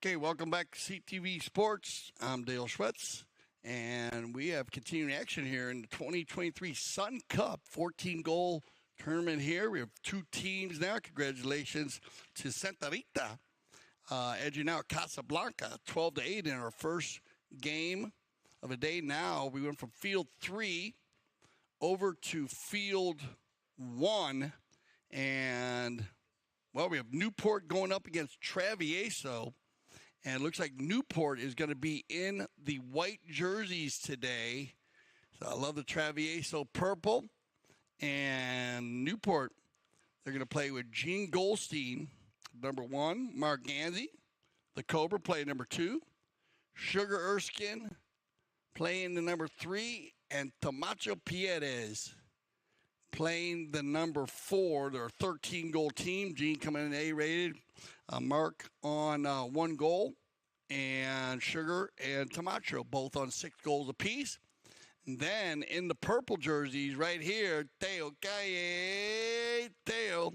Okay, welcome back to CTV Sports. I'm Dale Schwetz, and we have continuing action here in the 2023 Sun Cup 14-goal tournament here. We have two teams now. Congratulations to Santa Rita, edging out Casablanca 12-8 in our first game of the day. Now we went from field 3 over to field 1, and, well, we have Newport going up against Travieso. And it looks like Newport is going to be in the white jerseys today. So I love the Travieso purple. And Newport, they're going to play with Gene Goldstein, number 1. Mark Ganzi, the Cobra, playing number 2. Sugar Erskine, playing the number 3. And Tomacho Pierres, playing the number 4. They're a 13-goal team. Gene coming in A-rated. Mark on 1 goal, and Sugar and Tomacho both on 6 goals apiece. And then in the purple jerseys right here, Teo Teo.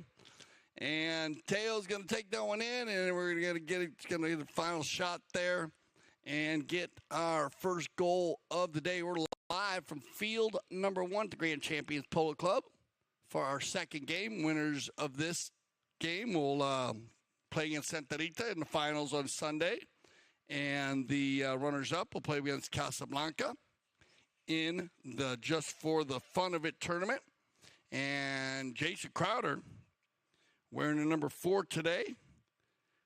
And Teo's going to take that one in, and we're going to get the final shot there and get our first goal of the day. We're live from field number 1 at the Grand Champions Polo Club for our second game. Winners of this game will play against Santa Rita in the finals on Sunday. And the runners-up will play against Casablanca in the Just for the Fun of It tournament. And Jason Crowder, wearing the number 4 today,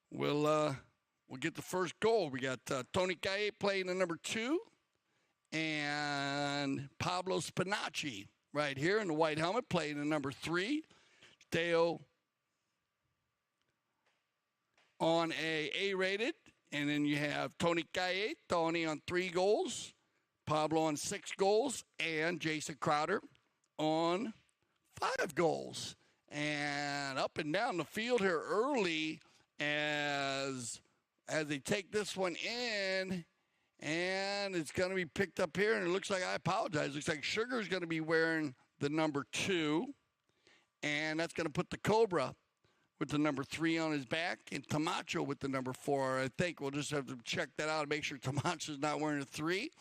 will get the first goal. We got Tony Calle playing the number 2, and Pablo Spinacci right here in the white helmet playing the number 3. Teo on A-rated, and then you have Tony Calle, Tony on 3 goals, Pablo on 6 goals, and Jason Crowder on 5 goals. And up and down the field here early as they take this one in, and it's going to be picked up here, and it looks like, I apologize, it looks like Sugar's going to be wearing the number 2, and that's going to put the Cobra with the number 3 on his back, and Tomacho with the number 4. I think we'll just have to check that out and make sure Tomacho's not wearing a 3.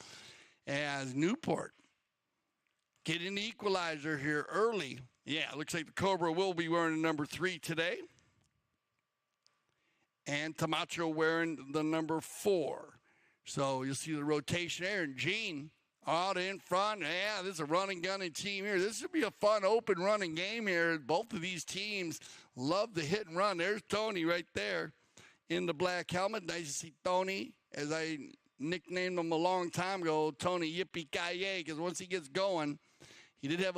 As Newport getting the equalizer here early. Yeah, looks like the Cobra will be wearing the number 3 today. And Tomacho wearing the number 4. So you'll see the rotation there. And Gene out in front. Yeah, this is a running gunning team here. This should be a fun open running game here. Both of these teams love the hit and run. There's Tony right there in the black helmet. Nice to see Tony, as I nicknamed him a long time ago, Tony Yippee-Ki-Yay, because once he gets going, he did have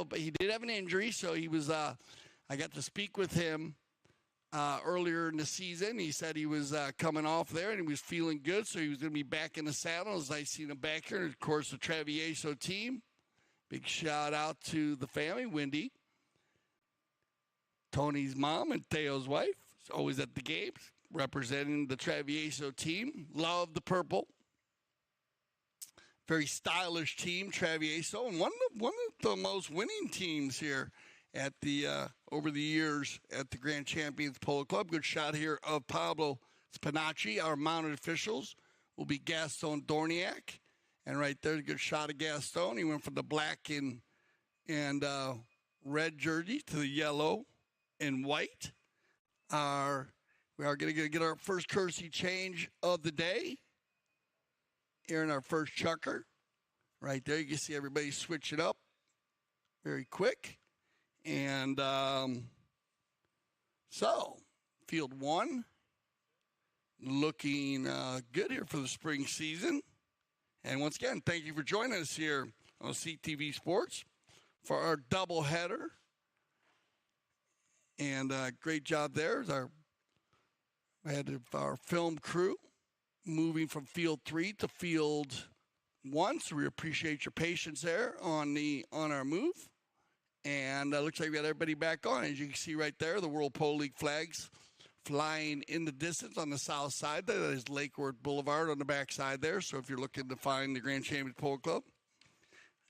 an injury, so he was I got to speak with him earlier in the season. He said he was coming off there, and he was feeling good, so he was going to be back in the saddle. As I seen him back here, and of course, the Travieso team. Big shout out to the family, Wendy, Tony's mom, and Theo's wife. Is always at the games, representing the Travieso team. Love the purple. Very stylish team, Travieso, and one of the most winning teams here at the over the years at the Grand Champions Polo Club. Good shot here of Pablo Spinacci. Our mounted officials will be Gaston Dorniak, and right there, a good shot of Gaston. He went from the black and red jersey to the yellow and white. We are going to get our first courtesy change of the day here in our first chucker. Right there, you can see everybody switch it up very quick. And so, field 1 looking good here for the spring season. And once again, thank you for joining us here on CTV Sports for our doubleheader. And great job there. We had our film crew moving from field 3 to field 1, so we appreciate your patience there on our move. And looks like we got everybody back on. As you can see right there, the World Polo League flags flying in the distance on the south side. That is Lakewood Boulevard on the back side there. So if you're looking to find the Grand Champions Polo Club,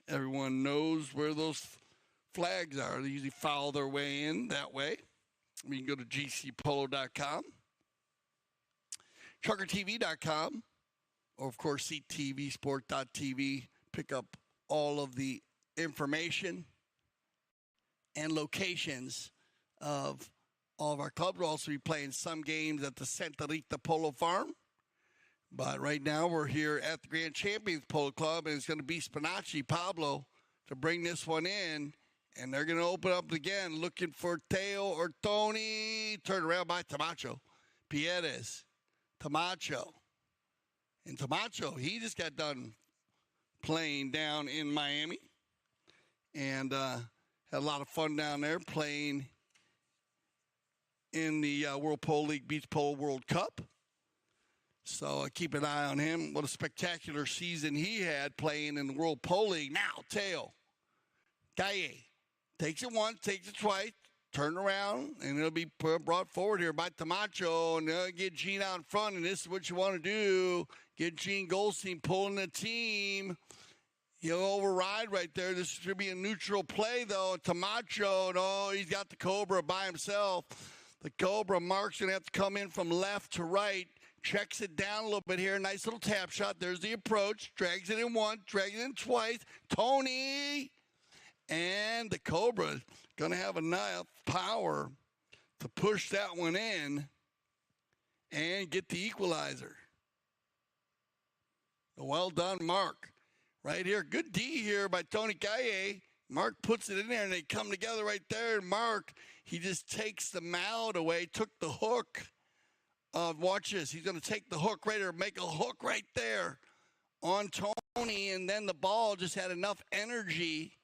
everyone knows where those flags are. They usually follow their way in that way. You can go to gcpolo.com. truckertv.com, or of course ctvsport.tv. Pick up all of the information and locations of all of our clubs. We'll also be playing some games at the Santa Rita Polo Farm. But right now we're here at the Grand Champions Polo Club, and it's going to be Spinacci, Pablo, to bring this one in. And they're going to open up again, looking for Teo or Tony. Turned around by Tamacho. Pierres, Tamacho. And Tamacho, he just got done playing down in Miami. And had a lot of fun down there playing in the World Polo League Beach Polo World Cup. So keep an eye on him. What a spectacular season he had playing in the World Polo League. Now, Teo, Gaye, takes it once, takes it twice, turn around, and it'll be brought forward here by Tamacho, and they'll get Gene out in front, and this is what you want to do. Get Gene Goldstein pulling the team. He'll override right there. This should be a neutral play, though. Tamacho, no, he's got the Cobra by himself. The Cobra, Mark's going to have to come in from left to right. Checks it down a little bit here. Nice little tap shot. There's the approach. Drags it in once, drags it in twice. Tony! And the Cobra going to have enough power to push that one in and get the equalizer. Well done, Mark. Right here. Good D here by Tony Gaye. Mark puts it in there, and they come together right there. And Mark, he just takes the mallet away, took the hook. Watch this. He's going to take the hook right there, make a hook right there on Tony, and then the ball just had enough energy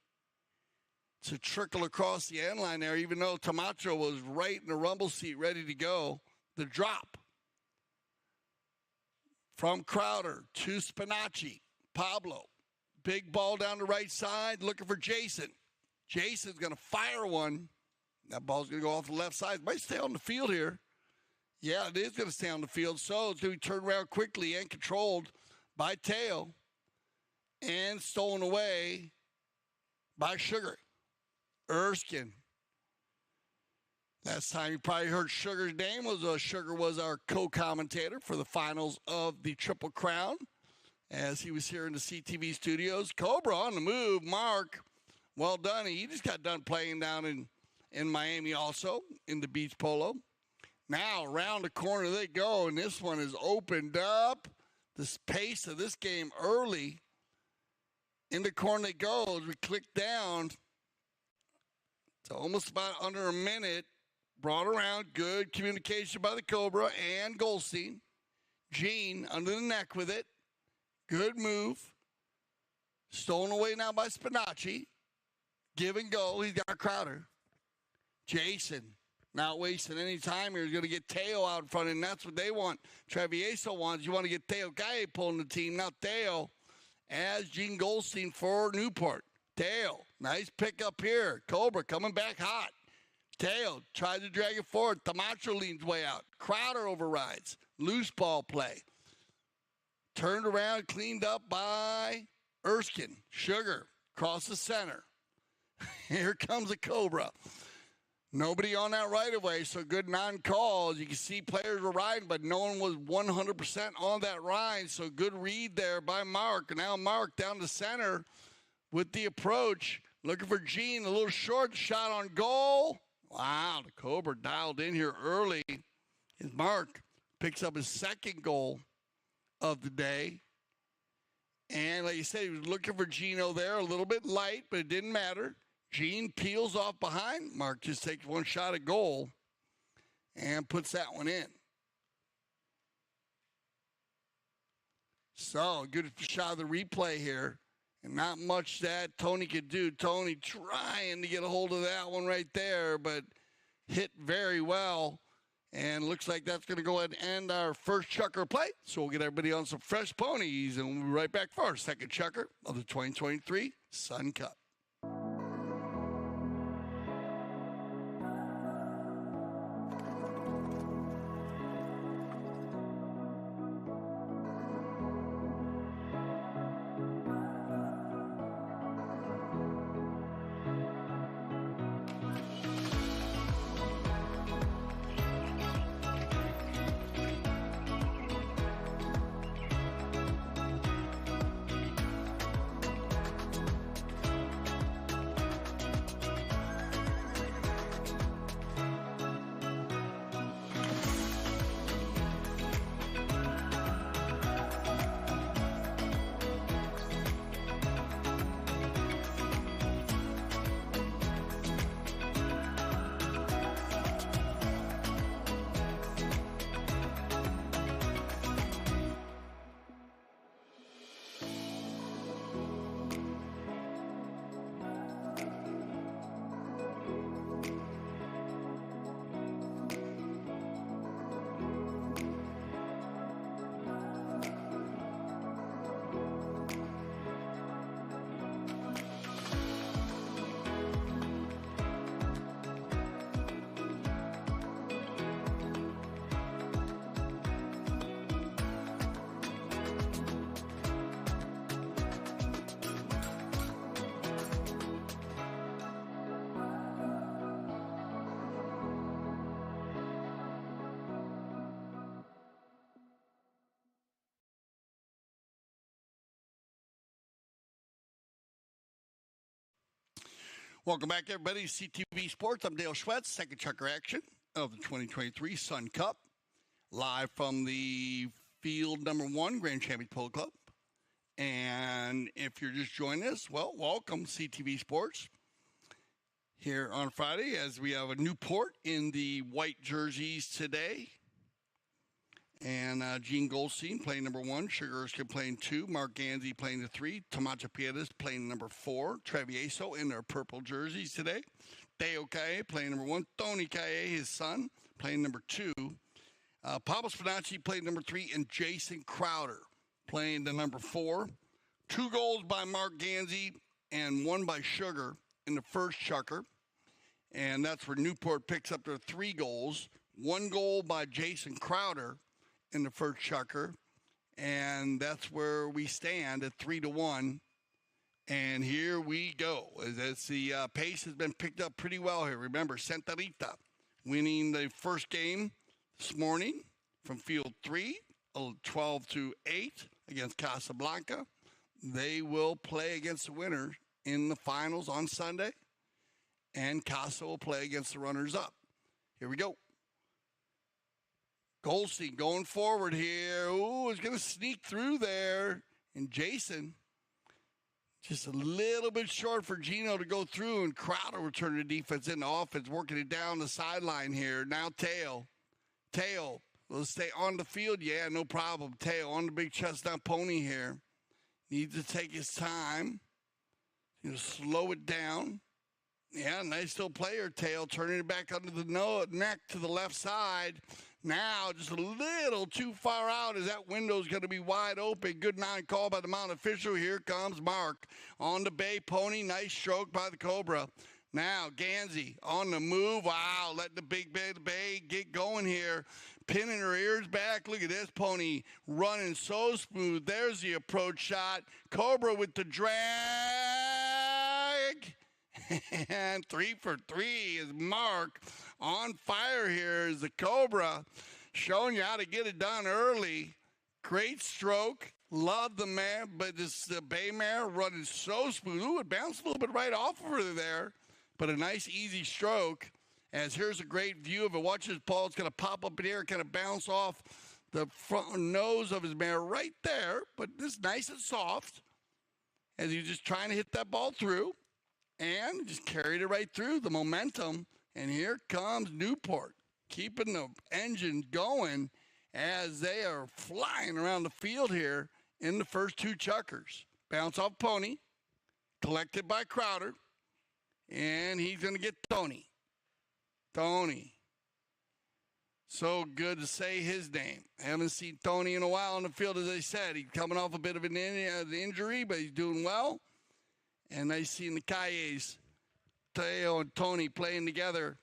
to trickle across the end line there, even though Tamacho was right in the rumble seat ready to go. The drop from Crowder to Spinacci. Pablo. Big ball down the right side, looking for Jason. Jason's going to fire one. That ball's going to go off the left side. Might stay on the field here. Yeah, it is going to stay on the field. So it's going to be turned around quickly and controlled by Teo and stolen away by Sugar. Erskine. Last time you probably heard Sugar's name was Sugar was our co-commentator for the finals of the Triple Crown as he was here in the CTV studios. Cobra on the move. Mark, well done. He just got done playing down in Miami also in the beach polo. Now around the corner they go, and this one is opened up. The pace of this game early. In the corner they go. As we click down. It's almost about under a minute. Brought around. Good communication by the Cobra and Goldstein. Gene under the neck with it. Good move. Stolen away now by Spinacci. Give and go. He's got Crowder. Jason. Not wasting any time here. He's going to get Teo out in front, and that's what they want. Travieso wants. You want to get Teo Gaye pulling the team, not Teo, as Gene Goldstein for Newport. Teo, nice pickup here. Cobra coming back hot. Teo tries to drag it forward. Tamacho leans way out. Crowder overrides. Loose ball play. Turned around, cleaned up by Erskine. Sugar across the center. Here comes a Cobra. Nobody on that right of way, so good non-call. You can see players were riding, but no one was 100% on that ride, so good read there by Mark. And now Mark down the center with the approach. Looking for Gene, a little short shot on goal. Wow, the Cobra dialed in here early. As Mark picks up his second goal of the day. And like you said, he was looking for Gino there, a little bit light, but it didn't matter. Gene peels off behind. Mark just takes one shot at goal and puts that one in. So, good shot of the replay here. And not much that Tony could do. Tony trying to get a hold of that one right there, but hit very well. And looks like that's going to go ahead and end our first chucker play. So we'll get everybody on some fresh ponies, and we'll be right back for our second chucker of the 2023 Sun Cup. Welcome back, everybody, to CTV Sports. I'm Dale Schwetz, second checker action of the 2023 Sun Cup, live from the field number 1, Grand Champions Polo Club. And if you're just joining us, well, welcome, CTV Sports. Here on Friday, as we have a Newport in the white jerseys today. And Gene Goldstein playing number 1, Sugar Erskine playing 2, Mark Ganzi playing the 3, Tomacha Piedras playing number 4, Travieso in their purple jerseys today, Deo Calle playing number 1, Tony Calle, his son, playing number 2, Pablo Spinacci playing number 3, and Jason Crowder playing the number 4. 2 goals by Mark Ganzi and 1 by Sugar in the first chucker. And that's where Newport picks up their 3 goals. 1 goal by Jason Crowder in the first chucker, and that's where we stand at 3-1. And here we go. As the pace has been picked up pretty well here. Remember, Santa Rita winning the first game this morning from field 3, 12-8 against Casablanca. They will play against the winner in the finals on Sunday, and Casa will play against the runners-up. Here we go. Goldstein going forward here. Ooh, is going to sneak through there. And Jason, just a little bit short for Gino to go through. And Crowder will turn the defense into offense, working it down the sideline here. Now Teo, let's stay on the field. Yeah, no problem. Teo on the big chestnut pony here. Needs to take his time. Slow it down. Yeah, nice little player, Teo, turning it back under the neck to the left side. Now, just a little too far out as that window's going to be wide open. Good non-call by the Mount official. Here comes Mark on the bay pony. Nice stroke by the Cobra. Now, Ganzi on the move. Wow, let the big bay get going here. Pinning her ears back. Look at this pony running so smooth. There's the approach shot. Cobra with the drag. And 3 for 3 is Mark. On fire here is the Cobra, showing you how to get it done early. Great stroke. Love the mare, but the bay mare running so smooth. Ooh, it bounced a little bit right off of her there, but a nice, easy stroke. As here's a great view of it. Watch this ball. It's going to pop up in the air, kind of bounce off the front nose of his mare right there, but this nice and soft as he's just trying to hit that ball through. And just carried it right through the momentum. And here comes Newport, keeping the engine going as they are flying around the field here in the first 2 chuckers. Bounce off pony, collected by Crowder, and he's going to get Tony. Tony. So good to say his name. Haven't seen Tony in a while on the field, as I said. He's coming off a bit of an injury, but he's doing well. And I seen the Calles, Teo and Tony playing together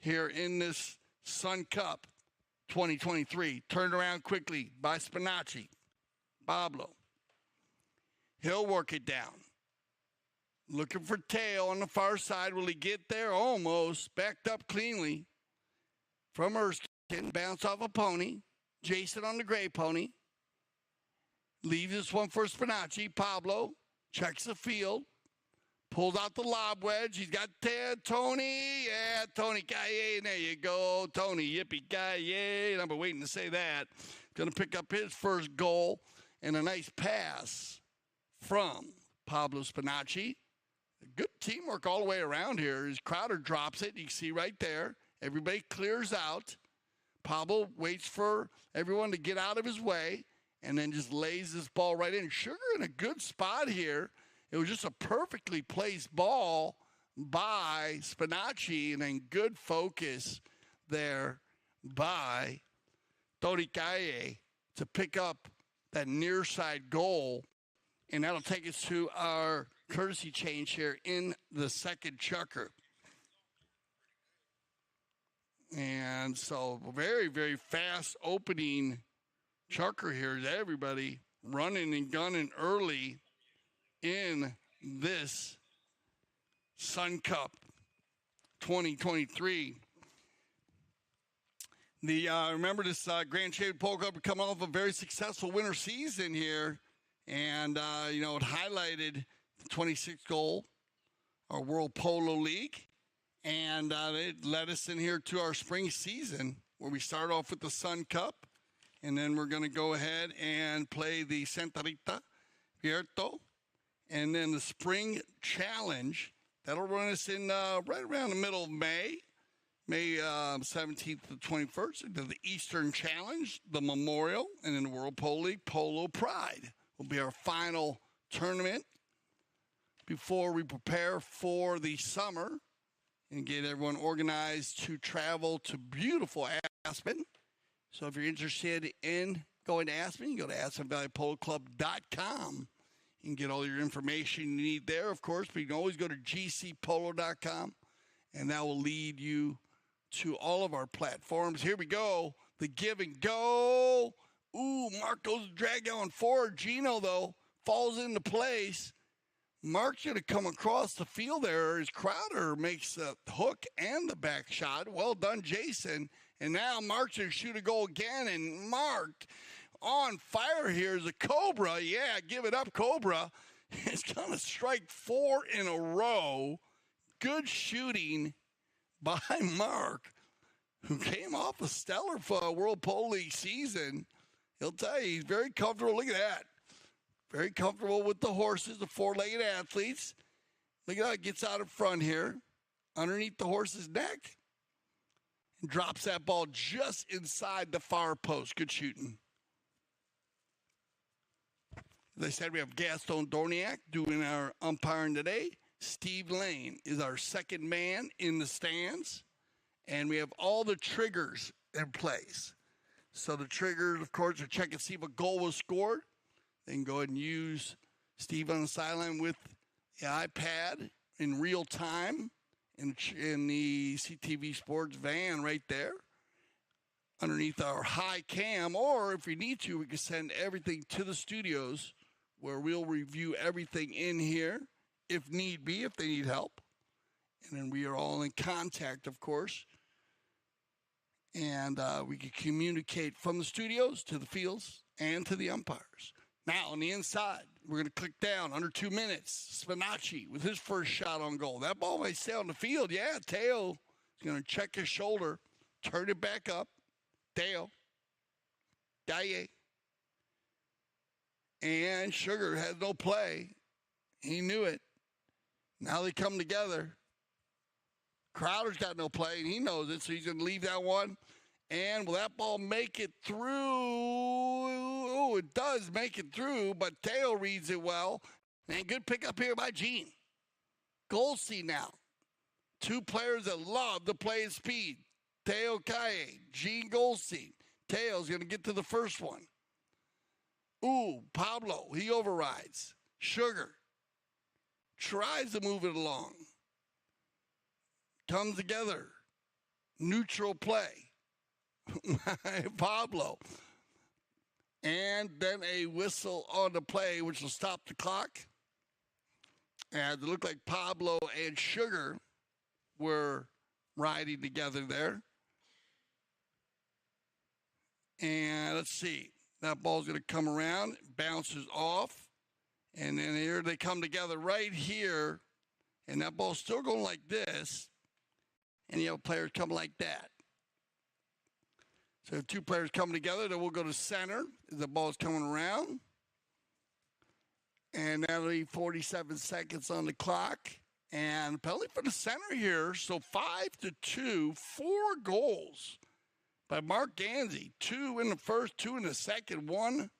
here in this Sun Cup 2023. Turned around quickly by Spinacci. Pablo. He'll work it down. Looking for Teo on the far side. Will he get there? Almost. Backed up cleanly from Erskine. Bounce off a pony. Jason on the gray pony. Leaves this one for Spinacci. Pablo. Checks the field, pulls out the lob wedge. He's got Tony. Yeah, Tony Calle. There you go. Tony, yippee Calle. I've been waiting to say that. Going to pick up his first goal and a nice pass from Pablo Spinacci. Good teamwork all the way around here. As Crowder drops it, you can see right there. Everybody clears out. Pablo waits for everyone to get out of his way, and then just lays this ball right in. Sugar in a good spot here. It was just a perfectly placed ball by Spinacci, and then good focus there by Tony Calle to pick up that near side goal. And that'll take us to our courtesy change here in the second chucker. And so very, very fast opening chucker here. Everybody running and gunning early in this Sun Cup 2023. Remember this Grand Champions Polo Cup coming off a very successful winter season here. And, it highlighted the 26th goal our World Polo League. And it led us in here to our spring season where we start off with the Sun Cup. And then we're going to go ahead and play the Santa Rita Vierto. And then the Spring Challenge. That'll run us in right around the middle of May. May 17th to 21st. And then the Eastern Challenge, the Memorial, and then the World Polo League Polo Pride will be our final tournament before we prepare for the summer and get everyone organized to travel to beautiful Aspen. So if you're interested in going to Aspen, you go to AspenValleyPoloClub.com. You can get all your information you need there, of course, but you can always go to GCPolo.com, and that will lead you to all of our platforms. Here we go, the give and go. Ooh, Mark goes to drag down forward. Gino, though, falls into place. Mark's going to come across the field there as Crowder makes the hook and the back shot. Well done, Jason. And now Mark's going to shoot a goal again, and Mark on fire here is a Cobra. Yeah, give it up, Cobra. It's going to strike 4 in a row. Good shooting by Mark, who came off a stellar World Polo League season. He'll tell you, he's very comfortable. Look at that. Very comfortable with the horses, the four-legged athletes. Look at how it gets out in front here, underneath the horse's neck, and drops that ball just inside the far post. Good shooting. As I said, we have Gaston Dorniak doing our umpiring today. Steve Lane is our second man in the stands. And we have all the triggers in place. So the triggers, of course, are check and see if a goal was scored. They can go ahead and use Steve on the sideline with the iPad in real time in the CTV Sports van right there underneath our high cam. Or if we need to, we can send everything to the studios where we'll review everything in here if need be, if they need help. And then we are all in contact, of course. And we can communicate from the studios to the fields and to the umpires. Now, on the inside, we're going to click down under 2 minutes. Spinacci with his first shot on goal. That ball may stay on the field. Yeah, Teo is going to check his shoulder, turn it back up. Teo. Daye. And Sugar has no play. He knew it. Now they come together. Crowder's got no play, and he knows it, so he's going to leave that one. And will that ball make it through? Oh, it does make it through, but Teo reads it well. And good pickup here by Gene. Goldstein now. Two players that love to play at speed. Teo Kaye, Gene Goldstein. Teo's going to get to the first one. Ooh, Pablo, he overrides. Sugar tries to move it along. Comes together. Neutral play. Pablo. And then a whistle on the play, which will stop the clock. And it looked like Pablo and Sugar were riding together there. And let's see. That ball's going to come around, bounces off. And then here they come together right here. And that ball's still going like this. And you have players coming like that. So if two players come together, then we'll go to center. The ball's coming around. And that'll be 47 seconds on the clock. And penalty for the center here. So 5-2, 4 goals by Mark Gansey. 2 in the first, 2 in the second, one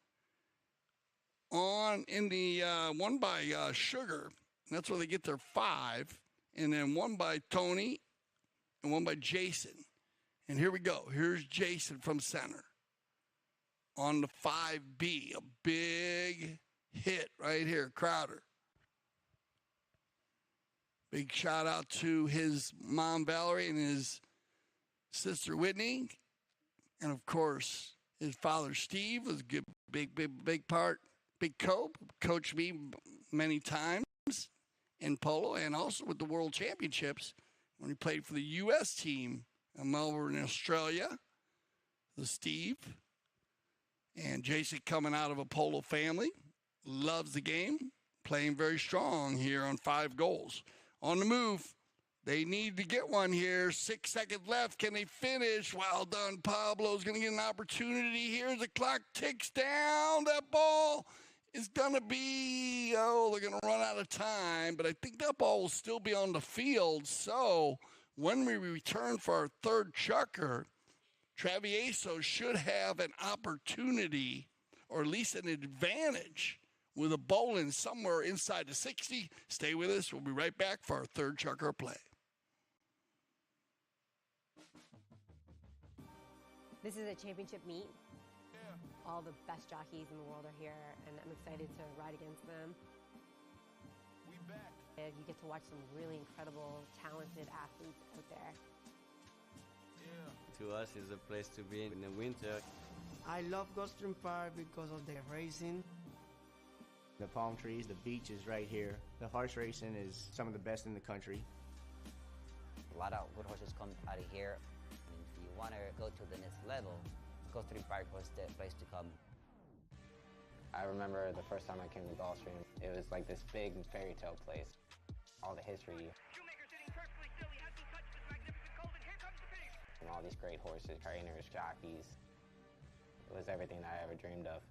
by Sugar. And that's where they get their 5. And then one by Tony and one by Jason. And here we go. Here's Jason from center on the 5B. A big hit right here, Crowder. Big shout out to his mom, Valerie, and his sister, Whitney. And, of course, his father, Steve, was a good, big part. Big coached me many times in polo and also with the World Championships when he played for the U.S. team in Melbourne, Australia. The Steve. And Jason coming out of a polo family. Loves the game. Playing very strong here on 5 goals. on the move. They need to get one here. 6 seconds left. Can they finish? Well done, Pablo's going to get an opportunity here. The clock ticks down. That ball is going to be, they're going to run out of time. But I think that ball will still be on the field. So when we return for our third chucker, Travieso should have an opportunity, or at least an advantage, with a bowling somewhere inside the 60. Stay with us. We'll be right back for our third chucker play. This is a championship meet. All the best jockeys in the world are here, and I'm excited to ride against them. And you get to watch some really incredible, talented athletes out there. To us, it's a place to be in the winter. I love Gulfstream Park because of the racing. The palm trees, the beach is right here. The horse racing is some of the best in the country. A lot of good horses come out of here. And if you want to go to the next level, Gulfstream Park was the place to come. I remember the first time I came to Gulfstream, it was like this big fairy tale place. All the history. And all these great horses, trainers, jockeys. It was everything that I ever dreamed of.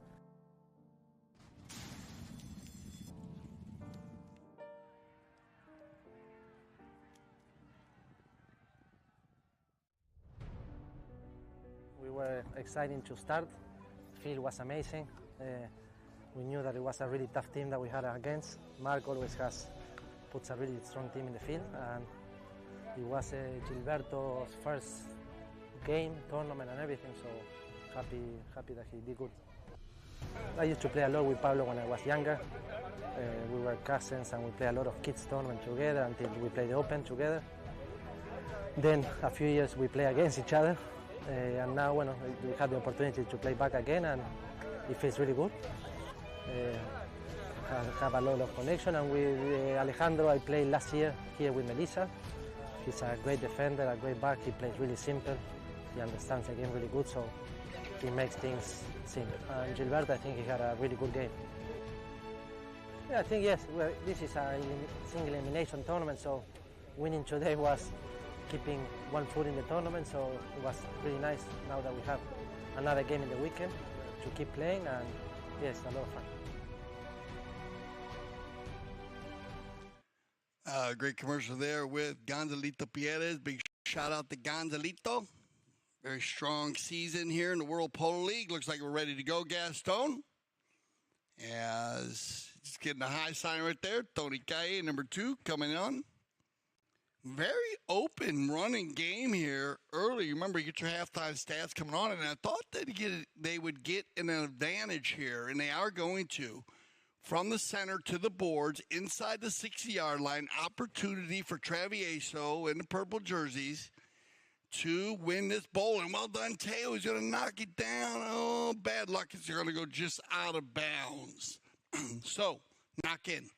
We were excited to start. The field was amazing. We knew that it was a really tough team that we had against. Mark always puts a really strong team in the field, and it was Gilberto's first game, tournament, and everything. So happy that he did good. I used to play a lot with Pablo when I was younger. We were cousins, and we played a lot of kids tournament together until we played the Open together. Then a few years we play against each other. And now, we had the opportunity to play back again, and it feels really good. Have a lot of connection, and with Alejandro, I played last year here with Melissa. He's a great defender, a great back. He plays really simple. He understands the game really good, so he makes things simple. And Gilberto, I think he had a really good game. Yeah, I think yes. Well, this is a single elimination tournament, so winning today was keeping one foot in the tournament, so it was really nice now that we have another game in the weekend to keep playing, and yes, a lot of fun. Great commercial there with Gonzalito Pierez. Big shout out to Gonzalito. Very strong season here in the World Polo League. Looks like we're ready to go, Gaston. As just getting a high sign right there. Tony Calle, number 2, coming on. Very open running game here early. Remember, you get your halftime stats coming on, and I thought they would get an advantage here, and they are going to. From the center to the boards, inside the 60-yard line, opportunity for Travieso in the purple jerseys to win this bowl. And well done, Teo. He's going to knock it down. Oh, bad luck. It's going to go just out of bounds. So, knock in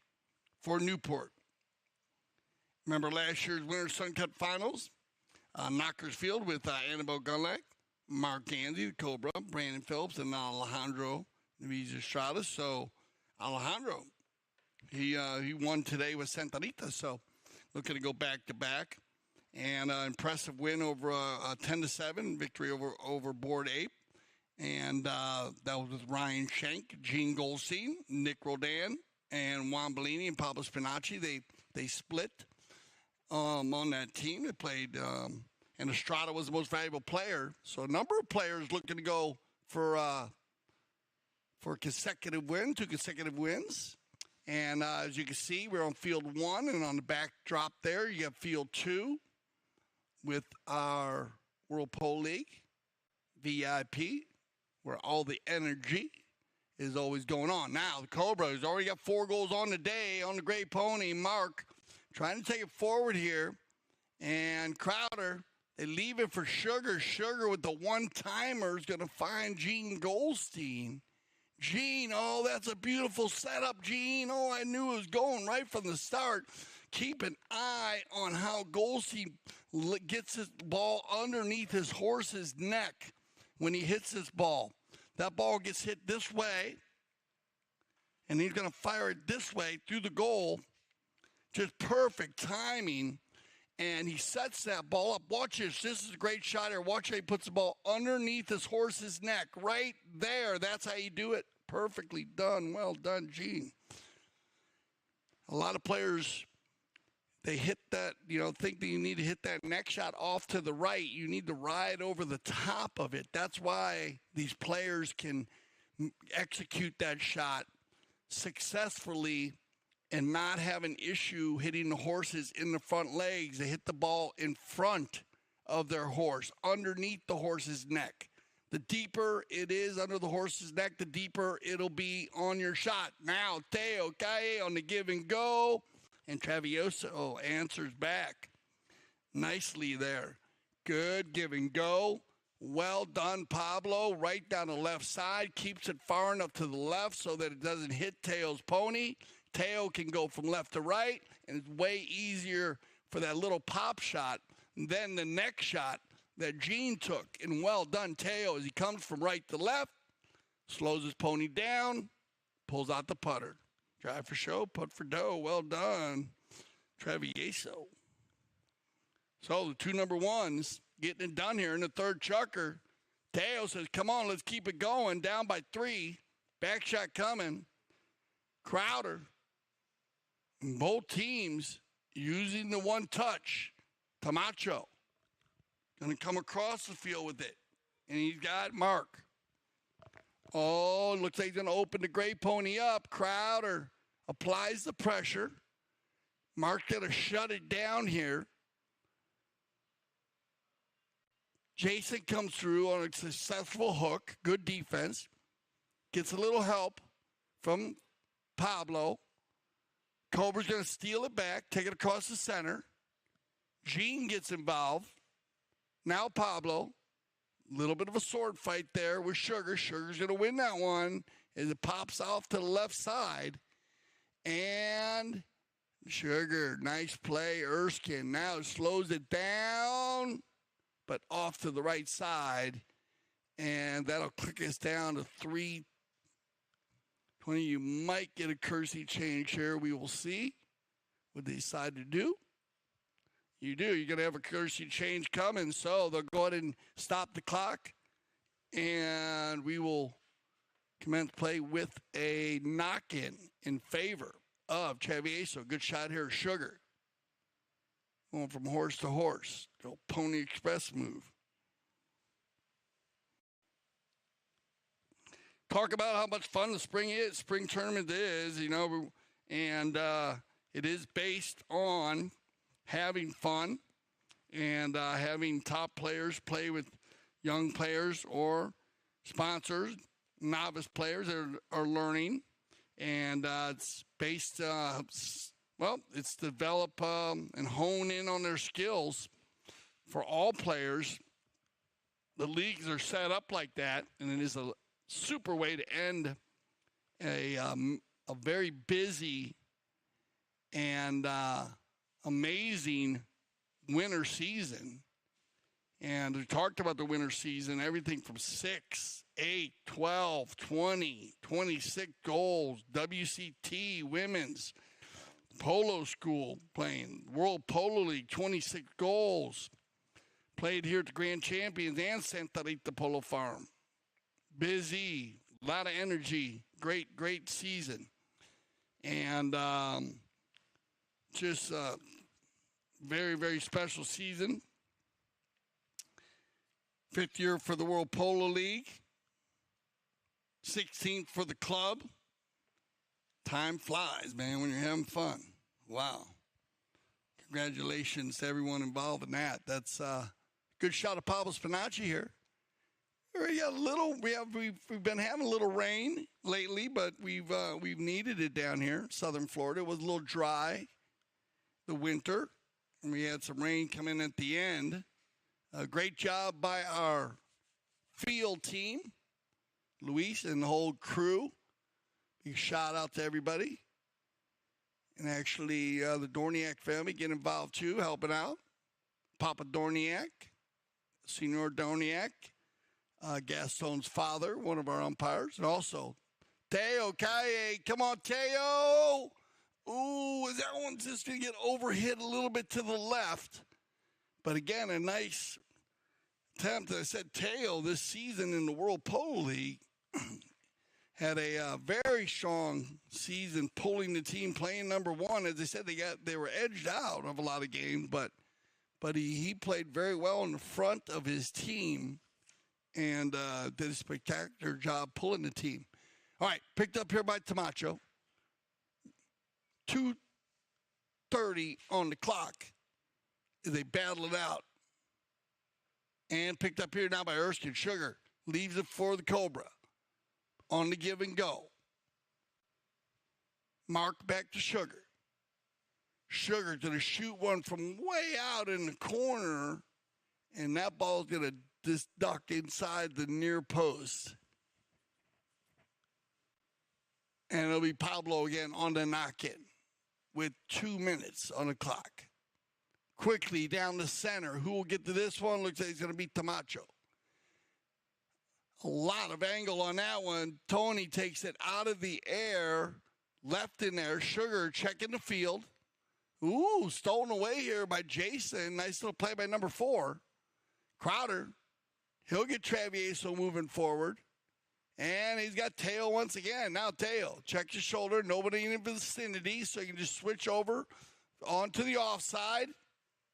for Newport. Remember last year's Winter Sun Cup Finals? Knockers Field with Annabelle Gunlack, Mark Ganzi, the Cobra, Brandon Phillips, and Alejandro Luis Estrada. So, Alejandro, he won today with Santa Rita. So, looking to go back-to-back. And an impressive win over a 10-7 victory over Board Ape. And that was with Ryan Schenk, Gene Goldstein, Nick Rodan, and Juan Bellini and Pablo Spinacci. They split on that team. They played, and Estrada was the most valuable player. So a number of players looking to go for consecutive win, 2 consecutive wins. And as you can see, we're on field 1, and on the backdrop there, you have field 2 with our World Polo League VIP, where all the energy is always going on. Now, the Cobra has already got 4 goals on the day on the Gray Pony. Mark trying to take it forward here. And Crowder, they leave it for Sugar. Sugar with the one-timer is going to find Gene Goldstein. Gene, oh, that's a beautiful setup, Gene. Oh, I knew it was going right from the start. Keep an eye on how Goldstein gets his ball underneath his horse's neck when he hits this ball. That ball gets hit this way, and he's going to fire it this way through the goal. Just perfect timing. And he sets that ball up. Watch this. This is a great shot here. Watch how he puts the ball underneath his horse's neck. Right there. That's how you do it. Perfectly done. Well done, Gene. A lot of players, they hit that, think that you need to hit that next shot off to the right. You need to ride over the top of it. That's why these players can execute that shot successfully and not have an issue hitting the horses in the front legs. They hit the ball in front of their horse, underneath the horse's neck. The deeper it is under the horse's neck, the deeper it'll be on your shot. Now, Teo Kaye on the give and go, and Travieso answers back nicely there. Good give and go. Well done, Pablo. Right down the left side. Keeps it far enough to the left so that it doesn't hit Teo's pony. Teo can go from left to right, and it's way easier for that little pop shot than the next shot that Gene took. And well done, Teo, as he comes from right to left, slows his pony down, pulls out the putter. Drive for show, putt for dough. Well done, Travieso. So the two number ones getting it done here in the third chukker. Teo says, come on, let's keep it going. Down by 3. Back shot coming. Crowder. And both teams using the one touch. Tamacho going to come across the field with it. And he's got Mark. Oh, looks like he's going to open the gray pony up. Crowder applies the pressure. Mark's going to shut it down here. Jason comes through on a successful hook. Good defense. Gets a little help from Pablo. Cobra's going to steal it back, take it across the center. Gene gets involved. Now Pablo. A little bit of a sword fight there with Sugar. Sugar's going to win that one as it pops off to the left side. And Sugar, nice play. Erskine now slows it down, but off to the right side. And that'll click us down to 320. You might get a Kersey change here. We will see what they decide to do. You do. You're going to have a Kersey change coming, so they'll go ahead and stop the clock. And we will commence play with a knock-in favor of Travieso. Good shot here, Sugar. Going from horse to horse. Little Pony Express move. Talk about how much fun the spring tournament is, and it is based on having fun and having top players play with young players or sponsors, novice players that are learning, and it's based, it's develop and hone in on their skills for all players. The leagues are set up like that, and it is a super way to end a very busy and amazing winter season. And we talked about the winter season, everything from 6, 8, 12, 20, 26 goals, WCT, women's, polo school playing, World Polo League, 26 goals, played here at the Grand Champions and Santa Rita Polo Farm. Busy, a lot of energy, great season. And just a very, very special season. 5th year for the World Polo League. 16th for the club. Time flies, man, when you're having fun. Wow. Congratulations to everyone involved in that. That's a good shot of Pablo Spinacci here. We've been having a little rain lately, but we've needed it down here in southern Florida. It was a little dry the winter, and we had some rain come in at the end. A great job by our field team, Luis and the whole crew. Big shout out to everybody. And actually, the Dorniak family get involved too, helping out. Papa Dorniak, Senor Dorniak, Gaston's father, one of our umpires, and also Teo Kaye. Come on, Teo. Ooh, that one's just going to get overhit a little bit to the left. But again, a nice attempt. I said Teo this season in the World Polo League had a very strong season, pulling the team, playing number one. As I said, they were edged out of a lot of games, but he played very well in the front of his team and did a spectacular job pulling the team. All right, picked up here by Tamacho. 2:30 on the clock as they battle it out. And picked up here now by Erskine. Sugar leaves it for the Cobra. On the give and go. Mark back to Sugar. Sugar's going to shoot one from way out in the corner, and that ball's going to just duck inside the near post. And it'll be Pablo again on the knock-in with 2 minutes on the clock. Quickly down the center. Who will get to this one? Looks like it's going to be Tamacho. A lot of angle on that one. Tony takes it out of the air, left in there. Sugar checking the field. Ooh, stolen away here by Jason. Nice little play by number 4. Crowder. He'll get Travieso moving forward. And he's got Teo once again. Now Teo checks his shoulder. Nobody in the vicinity, so you can just switch over onto the offside.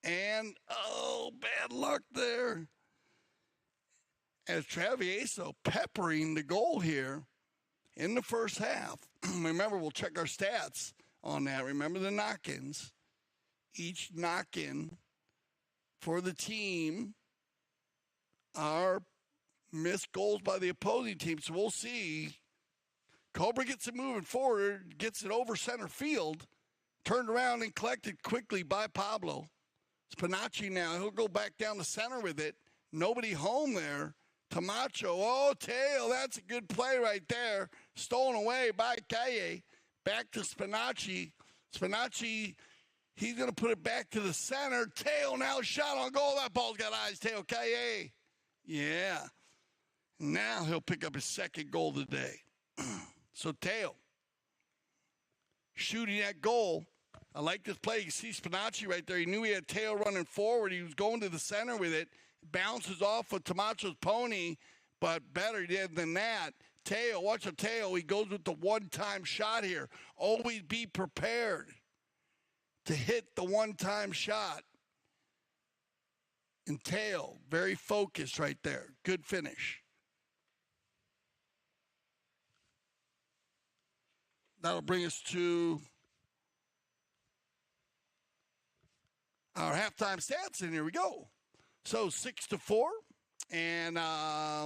And, oh, bad luck there. As Travieso peppering the goal here in the first half. Remember, we'll check our stats on that. Remember the knock-ins. Each knock-in for the team are missed goals by the opposing team. So we'll see. Cobra gets it moving forward, gets it over center field, turned around and collected quickly by Pablo. Spinacci now, he'll go back down the center with it. Nobody home there. Tamacho, oh, Teo, that's a good play right there. Stolen away by Calle. Back to Spinacci. Spinacci, he's going to put it back to the center. Teo now shot on goal. That ball's got eyes, Teo Calle. Yeah. Now he'll pick up his second goal today. So Teo, shooting that goal. I like this play. You see Spinacci right there. He knew he had Teo running forward. He was going to the center with it. Bounces off of Tamacho's pony, but better than that. Teo, watch out, Teo. He goes with the one-time shot here. Always be prepared to hit the one-time shot. And Teo, very focused right there. Good finish. That'll bring us to our halftime stats, and here we go. So 6-4, and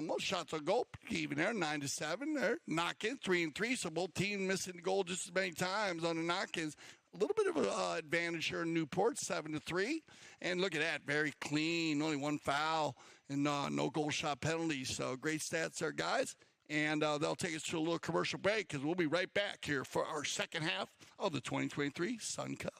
most shots on goal, even there, 9-7 there. Knock-ins, 3-3, so both teams missing the goal just as many times on the knock-ins. A little bit of an advantage here in Newport, 7-3. And look at that, very clean, only one foul and no goal shot penalties. So great stats there, guys. And they'll take us to a little commercial break because we'll be right back here for our second half of the 2023 Sun Cup.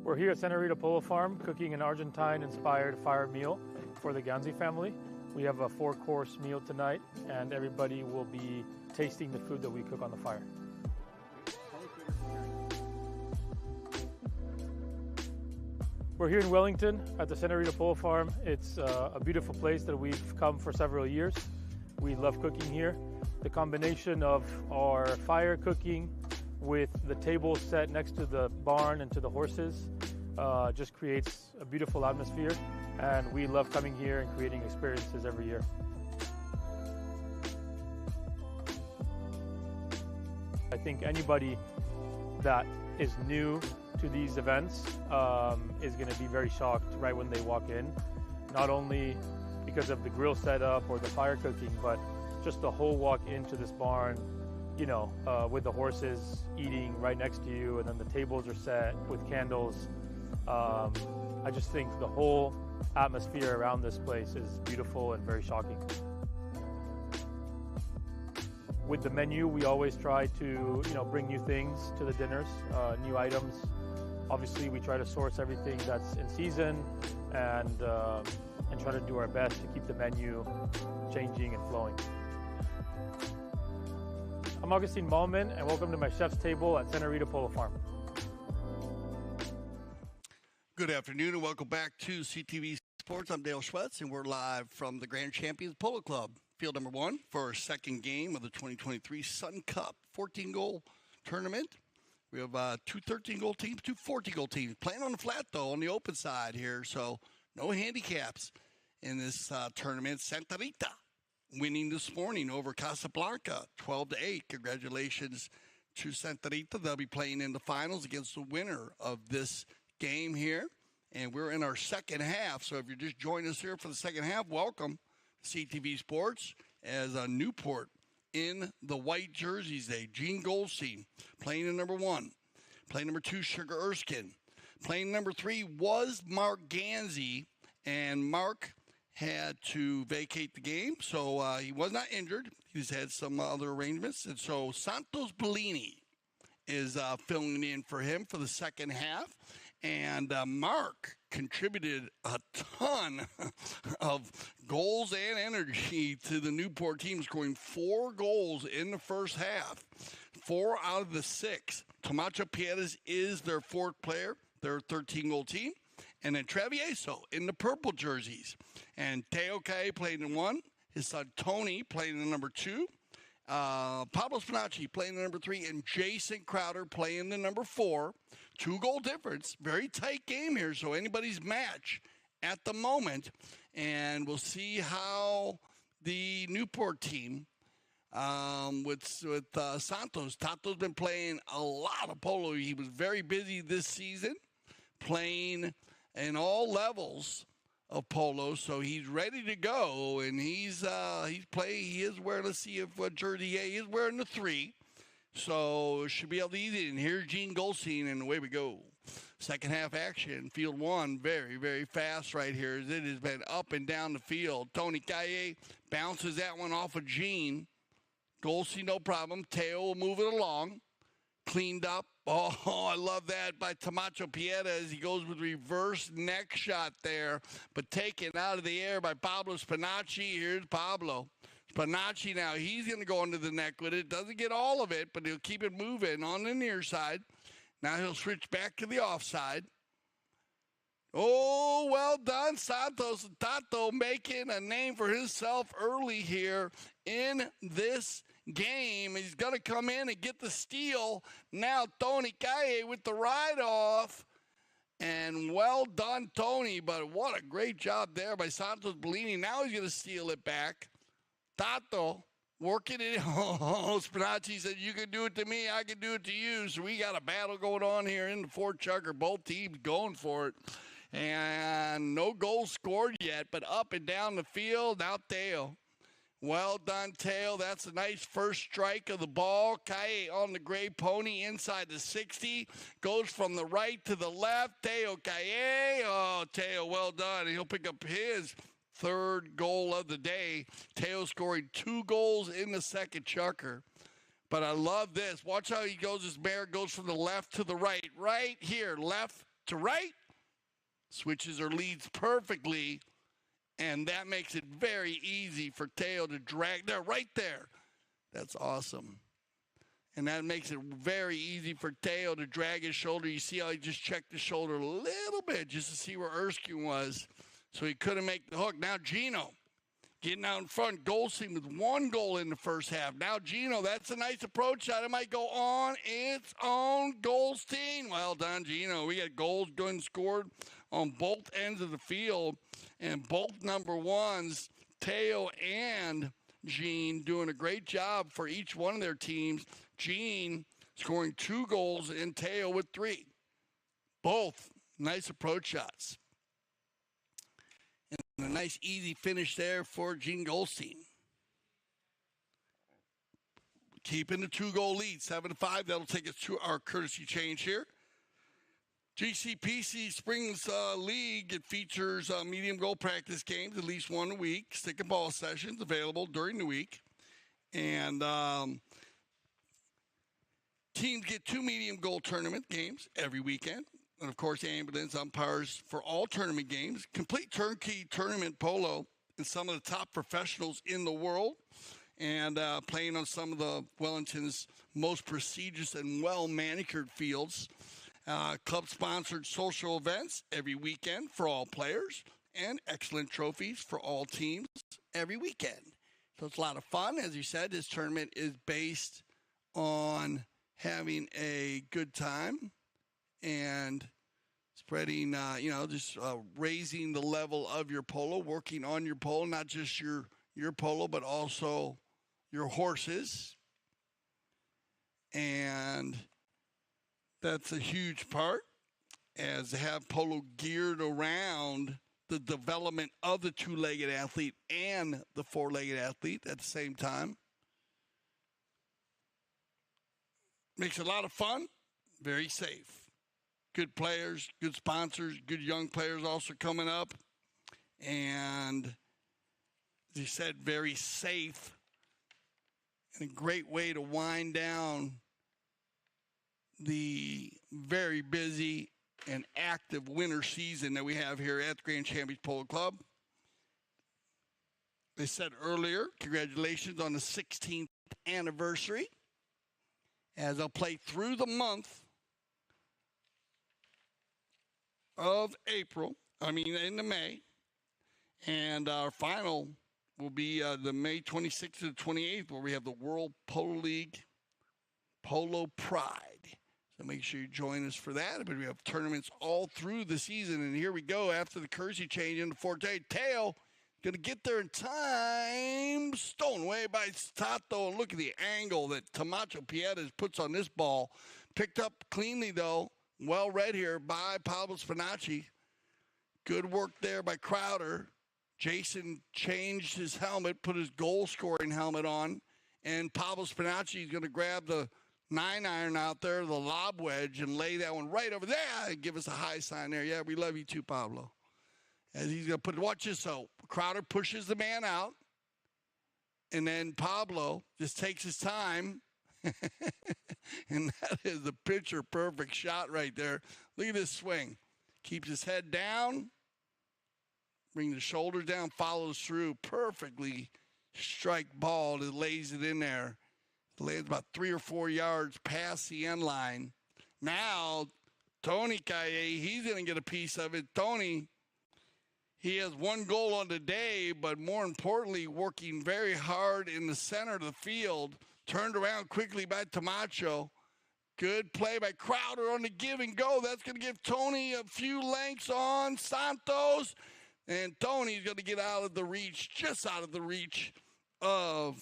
We're here at Senorita Polo Farm cooking an Argentine-inspired fire meal for the Ganzi family. We have a 4-course meal tonight, and everybody will be tasting the food that we cook on the fire. We're here in Wellington at the Senorita Polo Farm. It's a beautiful place that we've come for several years. We love cooking here. The combination of our fire cooking with the table set next to the barn and to the horses just creates a beautiful atmosphere, and we love coming here and creating experiences every year. I think anybody that is new to these events is going to be very shocked right when they walk in, not only because of the grill setup or the fire cooking, but just the whole walk into this barn, you know, with the horses eating right next to you, and then the tables are set with candles. I just think the whole atmosphere around this place is beautiful and very shocking. With the menu, we always try to, bring new things to the dinners, new items. Obviously, we try to source everything that's in season and try to do our best to keep the menu changing and flowing. I'm Augustine Ballman, and welcome to my chef's table at Senorita Polo Farm. Good afternoon and welcome back to CTV Sports. I'm Dale Schwetz, and we're live from the Grand Champions Polo Club, field number 1 for our second game of the 2023 Sun Cup 14-goal tournament. We have 2 13-goal teams, 2 14-goal teams playing on the flat, though, on the open side here, so no handicaps in this tournament. Santa Rita winning this morning over Casablanca, 12-8. Congratulations to Santa Rita. They'll be playing in the finals against the winner of this game here, and we're in our second half. So if you're just joining us here for the second half, welcome to CTV Sports as Newport in the white jerseys. Gene Goldstein playing in number 1. Playing number 2, Sugar Erskine. Playing number 3 was Mark Ganzi, and Mark had to vacate the game, so he was not injured. He's had some other arrangements, and so Santos Bellini is filling in for him for the second half. And Mark contributed a ton of goals and energy to the Newport team, scoring 4 goals in the first half, 4 out of the 6. Camacho Pietas is their 4th player, their 13-goal team. And then Travieso in the purple jerseys. And Teo Calle played in 1. His son Tony played in number 2. Pablo Spinacci playing the number 3, and Jason Crowder playing the number 4. 2-goal difference. Very tight game here, so anybody's match at the moment. And we'll see how the Newport team with Santos. Tato's been playing a lot of polo. He was very busy this season, playing in all levels of polo, so he's ready to go, and he's playing. He is wearing, let's see if what jersey he is wearing, the 3, so should be able to eat it. And here's Gene Goldstein, and away we go. Second half action, field 1, very, very fast right here. It has been up and down the field. Tony Calle bounces that one off of Gene. Goldstein, no problem. Teo will move it along. Cleaned up. Oh, I love that by Camacho Pieta as he goes with reverse neck shot there, but taken out of the air by Pablo Spinacci. Here's Pablo Spinacci now. He's going to go into the neck with it. Doesn't get all of it, but he'll keep it moving on the near side. Now he'll switch back to the offside. Oh, well done, Santos. Tato making a name for himself early here in this game. He's going to come in and get the steal. Now Tony Calle with the ride-off. And well done, Tony. But what a great job there by Santos Bellini. Now he's going to steal it back. Tato working it. Oh, Spinacci said, you can do it to me, I can do it to you. So we got a battle going on here in the Fort Chucker. Both teams going for it. And no goals scored yet, but up and down the field. Now Teo. Well done, Teo. That's a nice first strike of the ball. Calle on the gray pony inside the 60. Goes from the right to the left. Teo Calle. Oh, Teo, well done. He'll pick up his 3rd goal of the day. Teo scoring 2 goals in the second chucker. But I love this. Watch how he goes. His mare goes from the left to the right. Right here. Left to right, switches her leads perfectly, and that makes it very easy for Teo to drag. There, right there. That's awesome. And that makes it very easy for Teo to drag his shoulder. You see how he just checked his shoulder a little bit just to see where Erskine was. So he couldn't make the hook. Now Gino getting out in front. Goldstein with 1 goal in the first half. Now Gino, that's a nice approach shot. It might go on its own. Goldstein. Well done, Gino. We got goals going scored on both ends of the field. And both number ones, Teo and Gene, doing a great job for each one of their teams. Gene scoring 2 goals and Teo with 3. Both nice approach shots. And a nice easy finish there for Gene Goldstein. Keeping the 2-goal lead, 7-5. That'll take us to our courtesy change here. GCPC Springs League, it features medium goal practice games, at least 1 a week. Stick and ball sessions available during the week. And teams get 2 medium goal tournament games every weekend. And, of course, ambulance umpires for all tournament games. Complete turnkey tournament polo and some of the top professionals in the world. And playing on some of the Wellington's most prestigious and well-manicured fields. Club-sponsored social events every weekend for all players. And excellent trophies for all teams every weekend. So it's a lot of fun. As you said, this tournament is based on having a good time and spreading, just raising the level of your polo, working on your polo, not just your polo, but also your horses. And that's a huge part, as to have polo geared around the development of the 2-legged athlete and the 4-legged athlete at the same time. Makes it a lot of fun, very safe. Good players, good sponsors, good young players also coming up. And as you said, very safe and a great way to wind down the very busy and active winter season that we have here at the Grand Champions Polo Club. They said earlier, congratulations on the 16th anniversary, as they'll play through the month of into May. And our final will be the May 26th to the 28th, where we have the World Polo League Polo Pride. So make sure you join us for that. But we have tournaments all through the season. And here we go after the courtesy change into Forte. Teo going to get there in time. Stolen away by Tato. And look at the angle that Camacho Pietas puts on this ball. Picked up cleanly, though. Well read here by Pablo Spinacci. Good work there by Crowder. Jason changed his helmet, put his goal-scoring helmet on. And Pablo Spinacci is going to grab the 9-iron out there, the lob wedge, and lay that one right over there and give us a high sign there. Yeah, we love you too, Pablo. As he's going to put, watch this. So Crowder pushes the man out, and then Pablo just takes his time, and that is a picture-perfect shot right there. Look at this swing. Keeps his head down, brings the shoulders down, follows through perfectly. Strike ball, that lays it in there. Lands about 3 or 4 yards past the end line. Now, Tony Kaye, he's going to get a piece of it. Tony, he has 1 goal on the day, but more importantly, working very hard in the center of the field. Turned around quickly by Camacho. Good play by Crowder on the give and go. That's going to give Tony a few lengths on Santos. And Tony's going to get out of the reach, just out of the reach of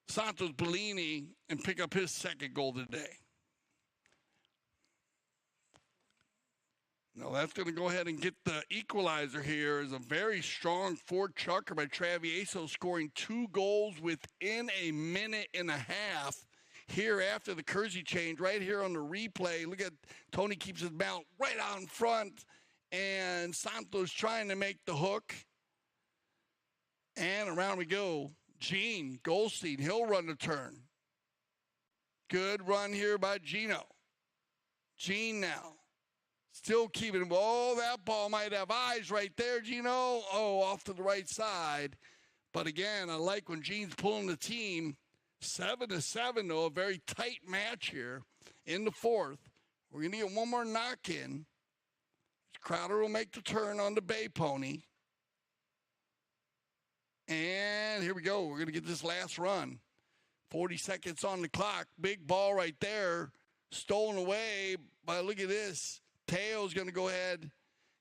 Santos Bellini, and pick up his 2nd goal today. Now that's going to go ahead and get the equalizer here. Is a very strong forechucker by Travieso, scoring 2 goals within a minute and a half here after the Kersey change. Right here on the replay, look at Tony keeps his mount right out in front, and Santos trying to make the hook. And around we go. Gene Goldstein, he'll run the turn. Good run here by Gino. Gene now. Still keeping, oh, that ball might have eyes right there, Gino. Oh, off to the right side. But again, I like when Gene's pulling the team. 7-7, though, a very tight match here in the fourth. We're going to get one more knock in. Crowder will make the turn on the Bay Pony. And here we go. We're going to get this last run. 40 seconds on the clock. Big ball right there. Stolen away. But look at this. Teo's going to go ahead.